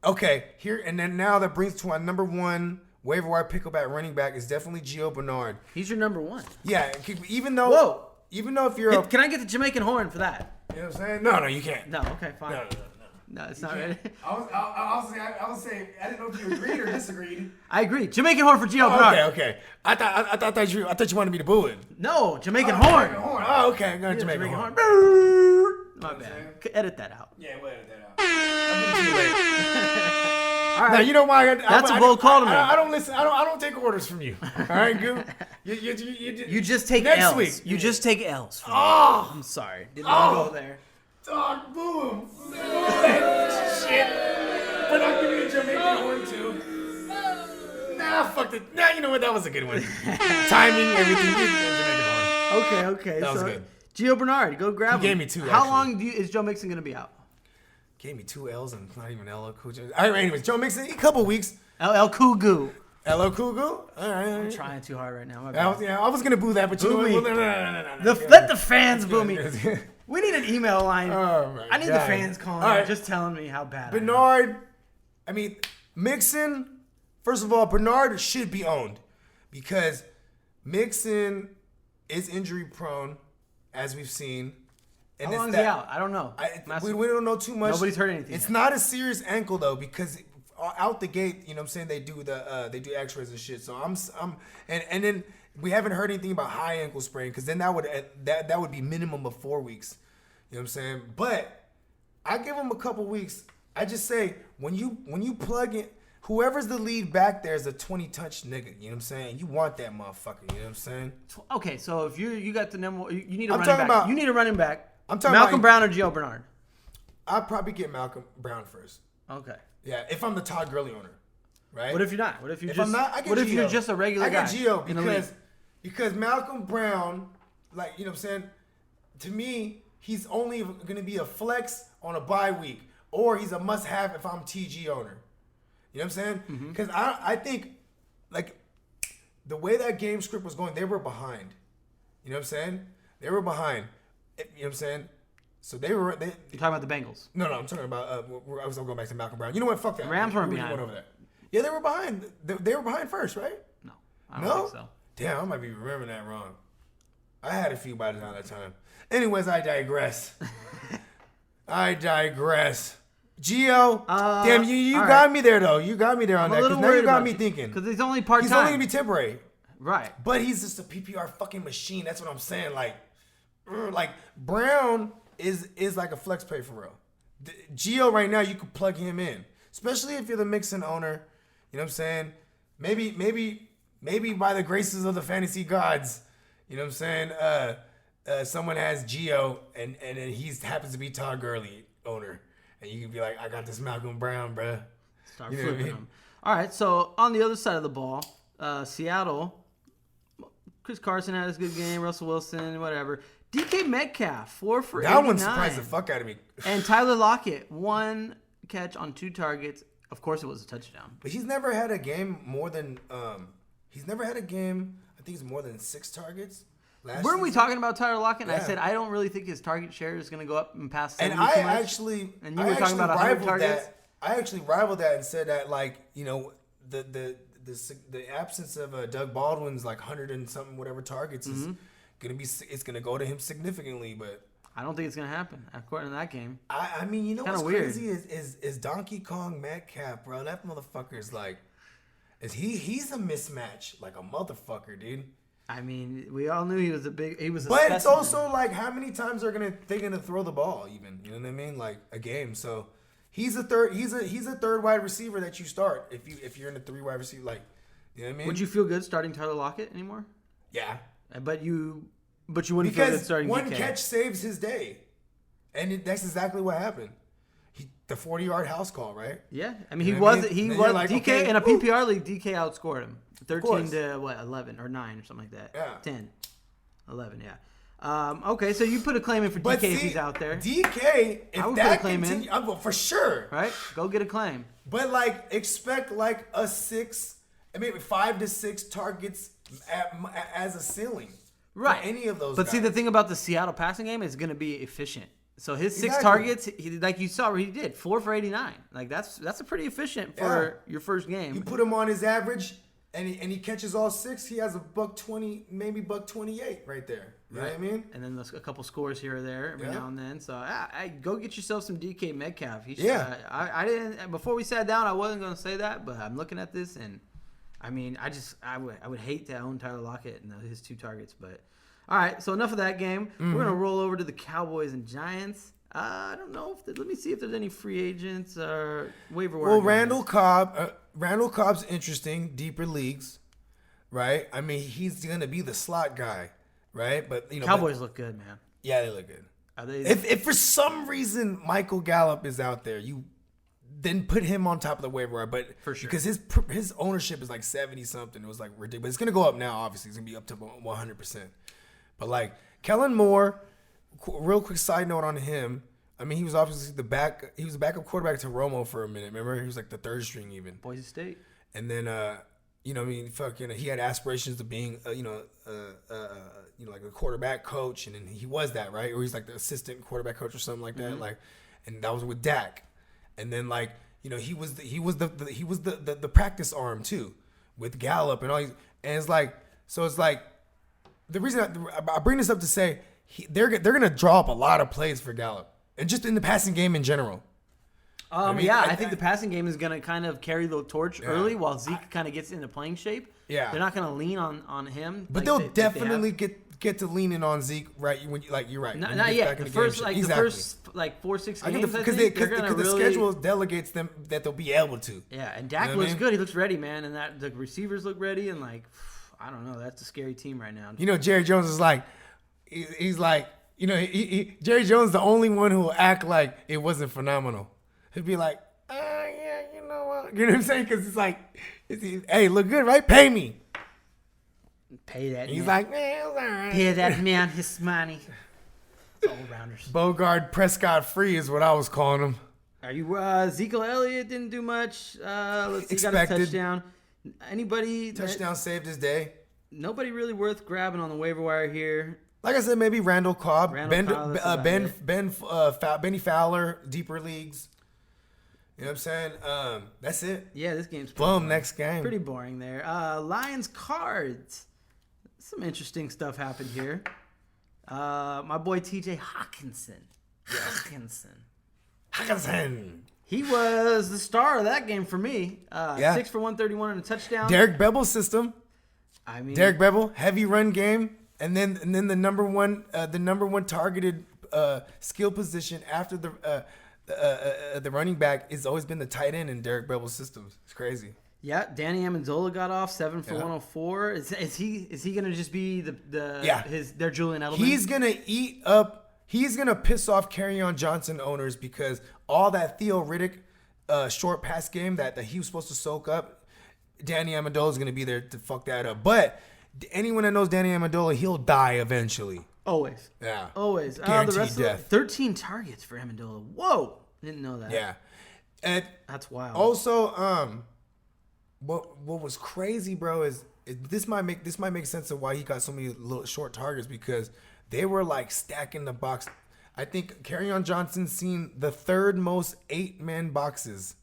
S1: Okay, here and then now that brings to our number 1 waiver wire pickup at running back is definitely Gio Bernard.
S2: He's your number 1.
S1: Yeah, even though
S2: Whoa.
S1: if you're
S2: Can I get the Jamaican horn for that?
S1: you know what I'm saying? No, you can't.
S2: No. Okay, fine.
S1: No.
S2: No, it's not ready.
S1: I was saying I didn't know if you agreed or disagreed.
S2: I agree. Jamaican horn for Gio Bernard.
S1: Okay. I thought you wanted me to boo it.
S2: No, Jamaican horn.
S1: Oh, okay. I'm gonna
S2: Yeah,
S1: Jamaican horn.
S2: My bad. Edit that out.
S1: Yeah, we'll edit that out. I'm too late.
S2: All right.
S1: Now you know why?
S2: That's a bold call to make.
S1: I don't listen. I don't take orders from you. All right, Goo.
S2: You just take
S1: next
S2: L's.
S1: week.
S2: You just take L's. From
S1: Oh,
S2: I'm sorry. Didn't want to go there.
S1: dog, boo him. Boo that shit. But I'll give you a Jamaican horn too. Nah, fuck it. Nah, you know what? That was a good one. Timing, everything. Jamaican horn.
S2: Okay.
S1: That was
S2: so
S1: good.
S2: Gio Bernard, go grab him.
S1: gave me 2,
S2: How
S1: actually.
S2: long is Joe Mixon going to be out?
S1: Gave me 2 L's and not even L.O. Cujo. All right, anyways, Joe Mixon, a couple weeks.
S2: El Kugu.
S1: L.O. Cujo? All right.
S2: I'm trying too hard right now. My bad.
S1: I was going to boo that, but you know
S2: Boo
S1: what?
S2: me.
S1: No.
S2: Let the fans boo me. We need an email line.
S1: Oh, my
S2: I need the
S1: God.
S2: fans calling
S1: All
S2: me,
S1: right.
S2: just telling me how bad I am.
S1: Bernard, I mean, Mixon, first of all, Bernard should be owned because Mixon is injury prone, as we've seen. And
S2: How long is he out? I don't know.
S1: we don't know too much.
S2: Nobody's heard anything
S1: It's
S2: yet.
S1: not a serious ankle though, because out the gate, you know what I'm saying, they do X-rays and shit. So and then we haven't heard anything about high ankle sprain, because then that would be minimum of 4 weeks. You know what I'm saying? But I give him a couple weeks. I just say when you plug in, whoever's the lead back there is a 20-touch nigga. You know what I'm saying? You want that motherfucker. You know what I'm saying?
S2: Okay, so if you got the number, you need a
S1: I'm
S2: running
S1: talking
S2: back.
S1: about-
S2: You need a running back.
S1: I'm talking
S2: Malcolm
S1: about-
S2: Brown or Gio Bernard.
S1: I'd probably get Malcolm Brown first.
S2: Okay.
S1: Yeah, if I'm the Todd Gurley owner, right?
S2: What if you're not? What if you're
S1: If
S2: just?
S1: I'm not, I get
S2: what if
S1: Gio.
S2: you're just a regular
S1: I
S2: guy?
S1: get Gio
S2: in the league?
S1: because Malcolm Brown, like, you know what I'm saying, to me, he's only going to be a flex on a bye week, or he's a must-have if I'm TG owner. You know what I'm saying?
S2: Mm-hmm.
S1: Because I think, like, the way that game script was going, they were behind. You know what I'm saying? They were behind. You know what I'm saying? So
S2: You're talking about the Bengals.
S1: No, I'm talking about. I was going back to Malcolm Brown. You know what? Fuck that.
S2: Rams weren't
S1: We
S2: behind.
S1: went over that. Yeah, they were behind. They were behind first, right?
S2: No, I don't
S1: No.
S2: think so.
S1: Damn, I might be remembering that wrong. I had a few by the time. Anyways, I digress. Gio, damn, you
S2: all
S1: got
S2: right.
S1: me there though. You got me there on
S2: I'm
S1: that.
S2: a little
S1: Because now you
S2: worried
S1: got
S2: about
S1: me
S2: you,
S1: thinking.
S2: because he's only part
S1: He's only
S2: time.
S1: gonna be temporary.
S2: Right.
S1: But he's just a PPR fucking machine. That's what I'm saying. Like Brown is like a flex pay for real. Gio right now, you could plug him in, especially if you're the Mixon owner. You know what I'm saying? Maybe by the graces of the fantasy gods, you know what I'm saying? Someone has Gio and then he happens to be Todd Gurley owner, and you can be like, I got this Malcolm Brown, bruh.
S2: Start
S1: You know what I
S2: flipping
S1: mean?
S2: them. All right, so on the other side of the ball, Seattle, Chris Carson had his good game, Russell Wilson, whatever. DK Metcalf, 4 for 89.
S1: That one surprised the fuck out of me.
S2: And Tyler Lockett, 1 catch on 2 targets. Of course, it was a touchdown.
S1: But he's never had a game more than he's never had a game. I think it's more than 6 targets.
S2: Weren't we talking about Tyler Lockett? And I
S1: Yeah.
S2: said I don't really think his target share is going to go up and past 70
S1: And I
S2: too much.
S1: actually,
S2: And you
S1: I
S2: were talking
S1: actually
S2: about 100
S1: rivaled
S2: targets?
S1: that. I actually rivaled that and said that, like, you know, the absence of Doug Baldwin's like 100 and something whatever targets is it's gonna go to him significantly, but
S2: I don't think it's gonna happen according to that game.
S1: I mean, you know what's
S2: weird.
S1: crazy is Donkey Kong Metcalf, bro. That motherfucker's like, he's a mismatch like a motherfucker, dude.
S2: I mean, we all knew he was a
S1: But
S2: specimen.
S1: it's also like, how many times they're gonna throw the ball, even, you know what I mean, like a game. So he's a third wide receiver that you start if you're in a 3 wide receiver, like, you know what I mean.
S2: Would you feel good starting Tyler Lockett anymore?
S1: Yeah,
S2: But you wouldn't feel good
S1: because
S2: starting
S1: one
S2: DK.
S1: catch saves his day, and that's exactly what happened. The 40-yard house call, right?
S2: Yeah, I mean,
S1: You
S2: he
S1: know what
S2: was
S1: I mean?
S2: he
S1: Then
S2: was
S1: you're like,
S2: DK
S1: okay,
S2: in a
S1: woo.
S2: PPR league. DK outscored him 13
S1: course.
S2: to 11 or 9 or something like that.
S1: Yeah.
S2: 10, 11, yeah. Okay, so you put a claim in for DK
S1: But
S2: if he's out there,
S1: DK,
S2: I would
S1: if
S2: put a
S1: that
S2: claim in.
S1: continues, well, for sure.
S2: right? Go get a claim.
S1: But like, expect like a 6, maybe 5 to 6 targets as a ceiling.
S2: Right.
S1: For any of those.
S2: But
S1: guys.
S2: see, the thing about the Seattle passing game is going to be efficient. So his 6
S1: Exactly.
S2: targets, like you saw, where he did 4 for 89. Like that's a pretty efficient for your first game.
S1: You put him on his average, and he catches all 6. He has a $120, maybe $128 right there. You know what I mean?
S2: And then a couple scores here or there every
S1: Yeah.
S2: now and then. So I go get yourself some DK Metcalf. He should,
S1: Yeah.
S2: I didn't before we sat down. I wasn't going to say that, but I'm looking at this and I mean, I would hate to own Tyler Lockett and his 2 targets. But all right, so enough of that game. We're gonna roll over to the Cowboys and Giants. I don't know if let me see if there's any free agents or waiver wire.
S1: Well,
S2: guys.
S1: Randall Cobb's interesting, deeper leagues, right? I mean, he's gonna be the slot guy, right? But you know,
S2: Cowboys look good, man.
S1: yeah, they look good.
S2: Are they?
S1: If for some reason Michael Gallup is out there, you then put him on top of the waiver wire, but
S2: For sure.
S1: because his ownership is like 70 something, it was like ridiculous. It's gonna go up now. Obviously, it's gonna be up to 100%. But like Kellen Moore, real quick side note on him. I mean, he was obviously he was a backup quarterback to Romo for a minute. Remember, he was like the 3rd string even.
S2: Boise State.
S1: And then, you know, I mean, he had aspirations of being, like a quarterback coach, and then he was that, right? Or he's like the assistant quarterback coach or something like that. Like, and that was with Dak. And then, like, you know, he was the practice arm too, with Gallup and all. And it's like, so it's like, the reason I bring this up to say they're gonna draw up a lot of plays for Gallup, and just in the passing game in general. I mean,
S2: I think the passing game is going to kind of carry the torch early while Zeke kind of gets into playing shape.
S1: Yeah.
S2: They're not going to lean on him.
S1: But
S2: like
S1: they'll
S2: they have.
S1: definitely get to leaning on Zeke, right? You're right.
S2: Not,
S1: When
S2: not
S1: he gets
S2: yet.
S1: back in
S2: The
S1: game
S2: first
S1: shape.
S2: the first 4-6
S1: I
S2: games,
S1: get
S2: because
S1: the schedule delegates them that they'll be able to.
S2: Yeah, and Dak
S1: You know what I
S2: looks
S1: mean?
S2: good. He looks ready, man, and that the receivers look ready, and like, I don't know, that's a scary team right now.
S1: You know, Jerry Jones is like, he's like, you know, Jerry Jones is the only one who will act like it wasn't phenomenal. He'd be like, yeah, you know what? You know what I'm saying? Because it's like, hey, look good, right? Pay me.
S2: Pay that.
S1: He's
S2: man.
S1: like, man, it's all right.
S2: Pay that man his money. All rounders.
S1: Bogart Prescott free is what I was calling him.
S2: Are you Ezekiel Elliott didn't do much. Let's see, got a
S1: Expected.
S2: touchdown. Anybody?
S1: Touchdown saved his day.
S2: Nobody really worth grabbing on the waiver wire here.
S1: Like I said, maybe Randall Cobb,
S2: Cobb, that's about
S1: Benny Fowler, deeper leagues. You know what I'm saying? That's it.
S2: Yeah, this game's
S1: Boom, next game.
S2: pretty boring there. Lions Cards. Some interesting stuff happened here. My boy TJ Hawkinson.
S1: Hawkinson.
S2: He was the star of that game for me. 6 for 131 and a touchdown.
S1: Derek Bevel's system.
S2: I mean,
S1: Derek Bevel, heavy run game, and then the number one targeted skill position after the running back has always been the tight end in Derek Bevel's systems. It's crazy.
S2: yeah, Danny Amendola got off 7 for 104. Is he gonna just be their Julian Edelman?
S1: He's gonna eat up. He's gonna piss off Kerryon Johnson owners because all that Theo Riddick short pass game that he was supposed to soak up, Danny Amendola is gonna be there to fuck that up. But anyone that knows Danny Amendola, he'll die eventually.
S2: always.
S1: Yeah.
S2: Always. The
S1: Guaranteed
S2: rest
S1: death.
S2: of 13 targets for Amendola. Whoa, didn't know that.
S1: Yeah. And
S2: That's wild.
S1: also, what was crazy, bro, is this might make sense of why he got so many little short targets, because they were like stacking the box. I think Kerryon Johnson's seen the 3rd most 8-man boxes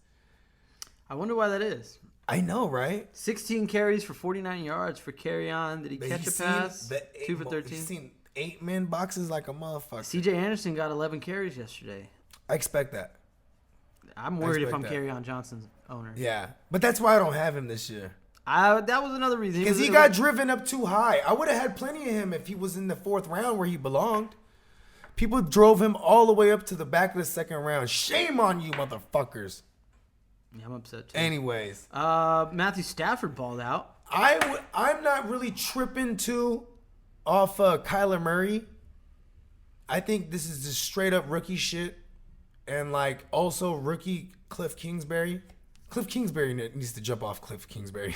S2: I wonder why that is.
S1: I know, right?
S2: 16 carries for 49 yards for carry on. Did he
S1: But
S2: catch
S1: he's
S2: a
S1: seen
S2: pass?
S1: the
S2: 2 for 13.
S1: He's seen 8-man boxes like a motherfucker.
S2: CJ Anderson got 11 carries yesterday.
S1: I expect that.
S2: I'm worried if
S1: expect
S2: I'm
S1: that.
S2: Carry On Johnson's owner.
S1: Yeah, but that's why I don't have him this year.
S2: That was another reason.
S1: Because he got driven up too high. I would have had plenty of him if he was in the 4th round where he belonged. People drove him all the way up to the back of the 2nd round. Shame on you, motherfuckers.
S2: Yeah, I'm upset too.
S1: Anyways,
S2: Matthew Stafford balled out.
S1: I'm not really tripping too off Kyler Murray. I think this is just straight up rookie shit. And like also rookie Cliff Kingsbury. Cliff Kingsbury needs to jump off Cliff Kingsbury.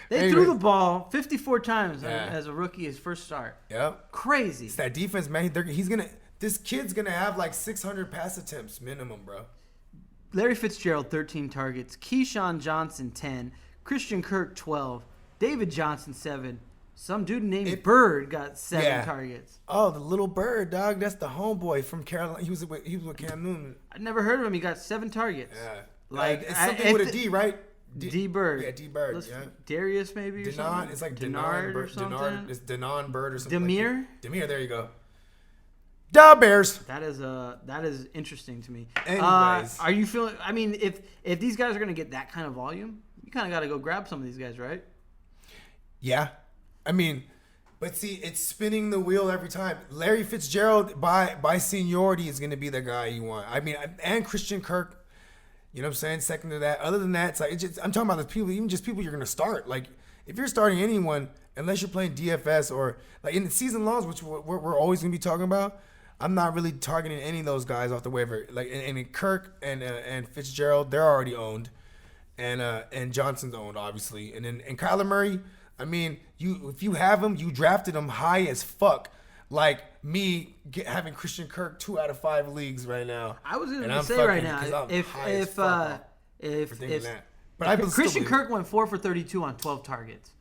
S2: They threw the ball 54 times
S1: Yeah.
S2: as a rookie his first start.
S1: Yep.
S2: Crazy.
S1: It's that defense, man. This kid's gonna have like 600 pass attempts minimum, bro.
S2: Larry Fitzgerald, 13 targets. Keyshawn Johnson, 10. Christian Kirk, 12. David Johnson, 7. Some dude named Bird got 7 targets.
S1: Oh, the little bird, dog. That's the homeboy from Carolina. He was with Cam Newton.
S2: I never heard of him. He got 7 targets.
S1: Yeah.
S2: Like,
S1: it's something with a D, right?
S2: D Bird.
S1: Yeah, D Bird. Yeah.
S2: Darius maybe. Or
S1: Denon.
S2: something?
S1: It's like
S2: Denard
S1: Denon
S2: or something.
S1: Denard. It's Denon Bird or something.
S2: Demir.
S1: Like Demir. There you go. Da Bears.
S2: That is interesting to me.
S1: Anyways.
S2: Are you feeling? I mean, if these guys are going to get that kind of volume, you kind of got to go grab some of these guys, right?
S1: Yeah. I mean, but see, it's spinning the wheel every time. Larry Fitzgerald, by seniority, is going to be the guy you want. I mean, and Christian Kirk, you know what I'm saying? Second to that. Other than that, it's like I'm talking about the people, even just people you're going to start. Like, if you're starting anyone, unless you're playing DFS or like in the season longs, which we're always going to be talking about, I'm not really targeting any of those guys off the waiver. Like, and Kirk and Fitzgerald, they're already owned, and Johnson's owned, obviously, and Kyler Murray. I mean, if you have him, you drafted him high as fuck. Like me having Christian Kirk 2 out of 5 leagues right now.
S2: I was going to say right now, if Christian Kirk went 4 for 32 on 12 targets,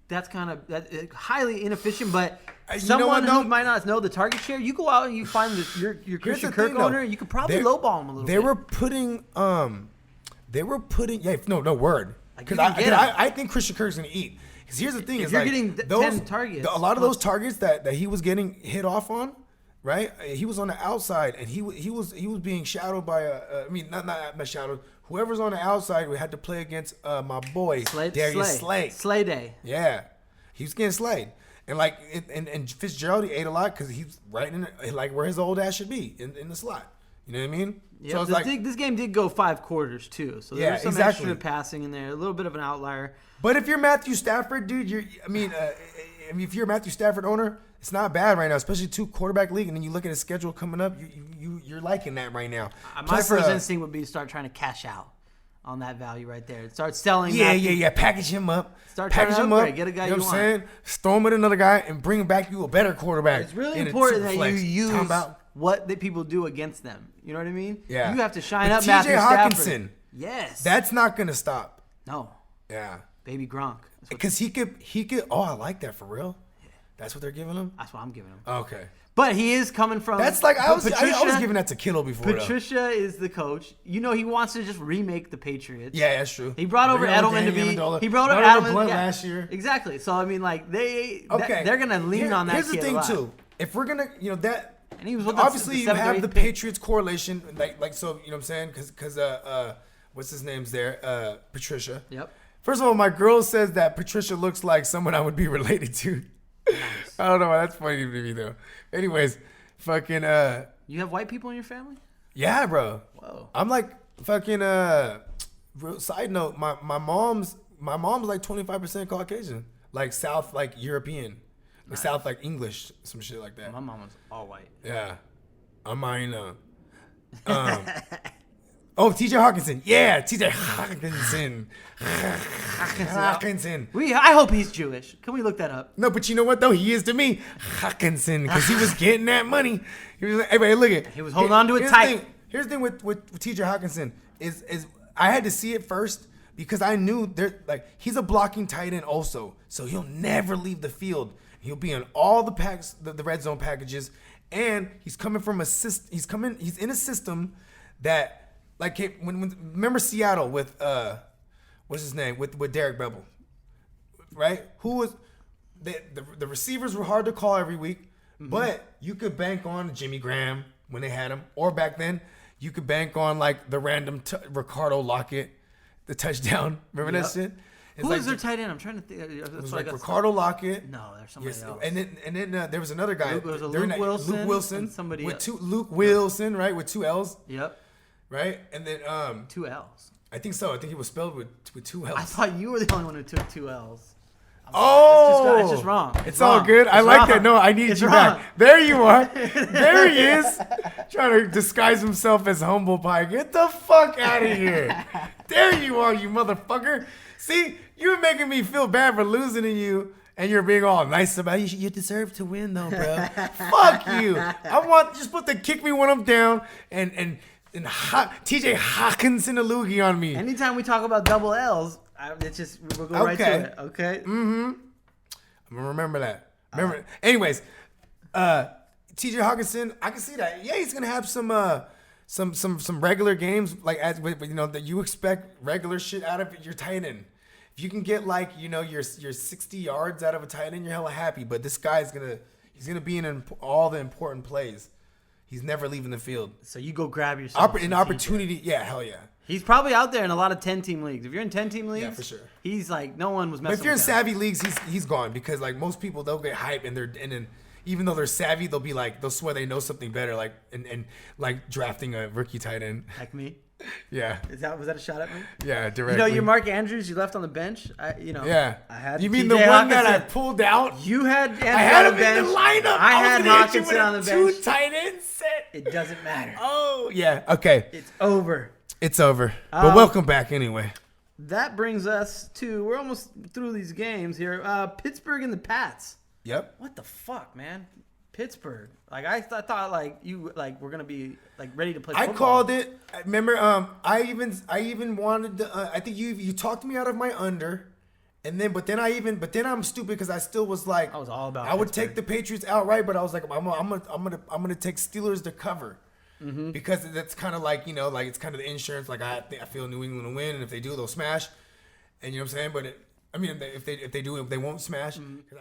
S2: that's kind of highly inefficient. But someone who might not know the target share, you go out and you find your Christian Kirk owner, you could probably lowball him a little bit.
S1: They were putting no word. Because I think Christian Kirk's going to eat. Because here's the thing:
S2: if you're getting 10 targets,
S1: a lot of those targets that he was getting hit off on, right? He was on the outside, and he was being shadowed by not shadowed. Whoever's on the outside, we had to play against my boy Darius Slay.
S2: Slay Day.
S1: Yeah, he was getting slayed, and like and Fitzgerald he ate a lot because he's right in like where his old ass should be in the slot. You know what I mean?
S2: Yeah, so this game did go 5 quarters too, so there's some extra passing in there, a little bit of an outlier.
S1: But if you're Matthew Stafford, dude, if you're a Matthew Stafford owner, it's not bad right now, especially 2 quarterback league, and then you look at his schedule coming up, you're liking that right now.
S2: My first instinct would be to start trying to cash out on that value right there. Start selling.
S1: Yeah. Package him up.
S2: Package him up. Get a guy you know what I'm saying?
S1: Throw him with another guy and bring back you a better quarterback.
S2: It's really important that you use what the people do against them. You know what I mean?
S1: Yeah.
S2: You have to shine up Matthew Stafford.
S1: Hawkinson.
S2: Yes.
S1: That's not gonna stop.
S2: No.
S1: Yeah.
S2: Baby Gronk.
S1: Because he could. Oh, I like that for real. Yeah. That's what they're giving him.
S2: That's what I'm giving him.
S1: Okay.
S2: But he is coming from.
S1: That's like I was giving that to Kittle before.
S2: Patricia is the coach. You know he wants to just remake the Patriots.
S1: Yeah, that's true.
S2: He brought over Edelman to be. He brought over Edelman
S1: last year.
S2: Exactly. So I mean, like they're gonna lean on that.
S1: Here's the thing too. If we're gonna, that.
S2: And he was with
S1: obviously you have the Patriots correlation, like so. You know what I'm saying? Because what's his name's there? Patricia.
S2: Yep.
S1: First of all, my girl says that Patricia looks like someone I would be related to. Nice. I don't know why that's funny to me though. Anyways, fucking.
S2: You have white people in your family?
S1: Yeah, bro.
S2: Whoa.
S1: I'm like fucking. Side note, my mom's like 25% Caucasian, like South, like European, nice. South, like English, some shit like that.
S2: My mom was all white.
S1: Yeah, I'm mine. Oh, TJ Hawkinson. Yeah, TJ Hawkinson. Hawkinson.
S2: I hope he's Jewish. Can we look that up?
S1: No, but you know what, though? He is to me. Hawkinson. Because he was getting that money. He was like, hey, look at.
S2: He was holding on to it tight.
S1: Here's the thing with TJ Hawkinson is I had to see it first because I knew he's a blocking tight end also. So he'll never leave the field. He'll be in all the packs, the red zone packages. And he's coming from he's in a system that Like remember Seattle with what's his name with Derek Bevel, right? Who was the receivers were hard to call every week, but you could bank on Jimmy Graham when they had him, or back then you could bank on like the random Ricardo Lockett, the touchdown. Remember that shit?
S2: Who was their tight end? I'm trying to think.
S1: It was like Ricardo Lockett.
S2: No, there's somebody else.
S1: And then there was another guy.
S2: Luke Wilson.
S1: Luke Wilson.
S2: And somebody
S1: with
S2: else.
S1: two Luke Wilson, right? With 2 L's.
S2: Yep.
S1: Right? And then
S2: 2 L's.
S1: I think so. I think he was spelled with 2 L's.
S2: I thought you were the only one who took 2 L's.
S1: Oh,
S2: it's just wrong.
S1: It's all good. I like that. No, I need you back. There you are. There he is. Trying to disguise himself as humble pie. Get the fuck out of here. There you are, you motherfucker. See, you're making me feel bad for losing to you, and you're being all nice about it. You deserve to win, though, bro. Fuck you. I want just put the kick me when I'm down and TJ Hawkinson a loogie on me.
S2: Anytime we talk about double L's, it's just we'll go right to it. Okay.
S1: Mm-hmm. I'm gonna remember that. Anyways, TJ Hawkinson, I can see that. Yeah, he's gonna have some regular games like that you expect regular shit out of your tight end. If you can get your 60 yards out of a tight end, you're hella happy. But this guy's gonna be in all the important plays. He's never leaving the field.
S2: So you go grab yourself
S1: an opportunity. Yeah, hell yeah.
S2: He's probably out there in a lot of 10-team leagues. If you're in 10-team leagues,
S1: yeah, for sure.
S2: He's like no one was messing.
S1: But if you're in
S2: with him.
S1: savvy leagues, he's gone because like most people they'll get hype and then even though they're savvy, they'll be like they'll swear they know something better like and like drafting a rookie tight end.
S2: Like me.
S1: Yeah.
S2: Was that a shot at me?
S1: Yeah, directly.
S2: You know, your Mark Andrews you left on the bench.
S1: Yeah.
S2: I had.
S1: You mean
S2: TJ
S1: the one
S2: Hawkinson.
S1: that I pulled out?
S2: You had. Andrews
S1: I had
S2: on
S1: him
S2: the bench.
S1: in the lineup.
S2: I had Hawkinson on the bench.
S1: 2 tight end set.
S2: It doesn't matter.
S1: Oh yeah. Okay.
S2: It's over.
S1: It's over. But welcome back anyway.
S2: That brings us to we're almost through these games here. Pittsburgh and the Pats.
S1: Yep.
S2: What the fuck, man? Pittsburgh. Like I thought like you like we're gonna be like ready to play football.
S1: I called it. Remember, I even wanted to. I think you talked me out of my under, but then I'm stupid because I still was like
S2: I was all about.
S1: I would take the Patriots outright, but I was like I'm gonna take Steelers to cover. Mm-hmm. Because that's kind of like like it's kind of the insurance. Like I feel New England will win, and if they do, they'll smash. And you know what I'm saying. But if they do, they won't smash. Mm-hmm.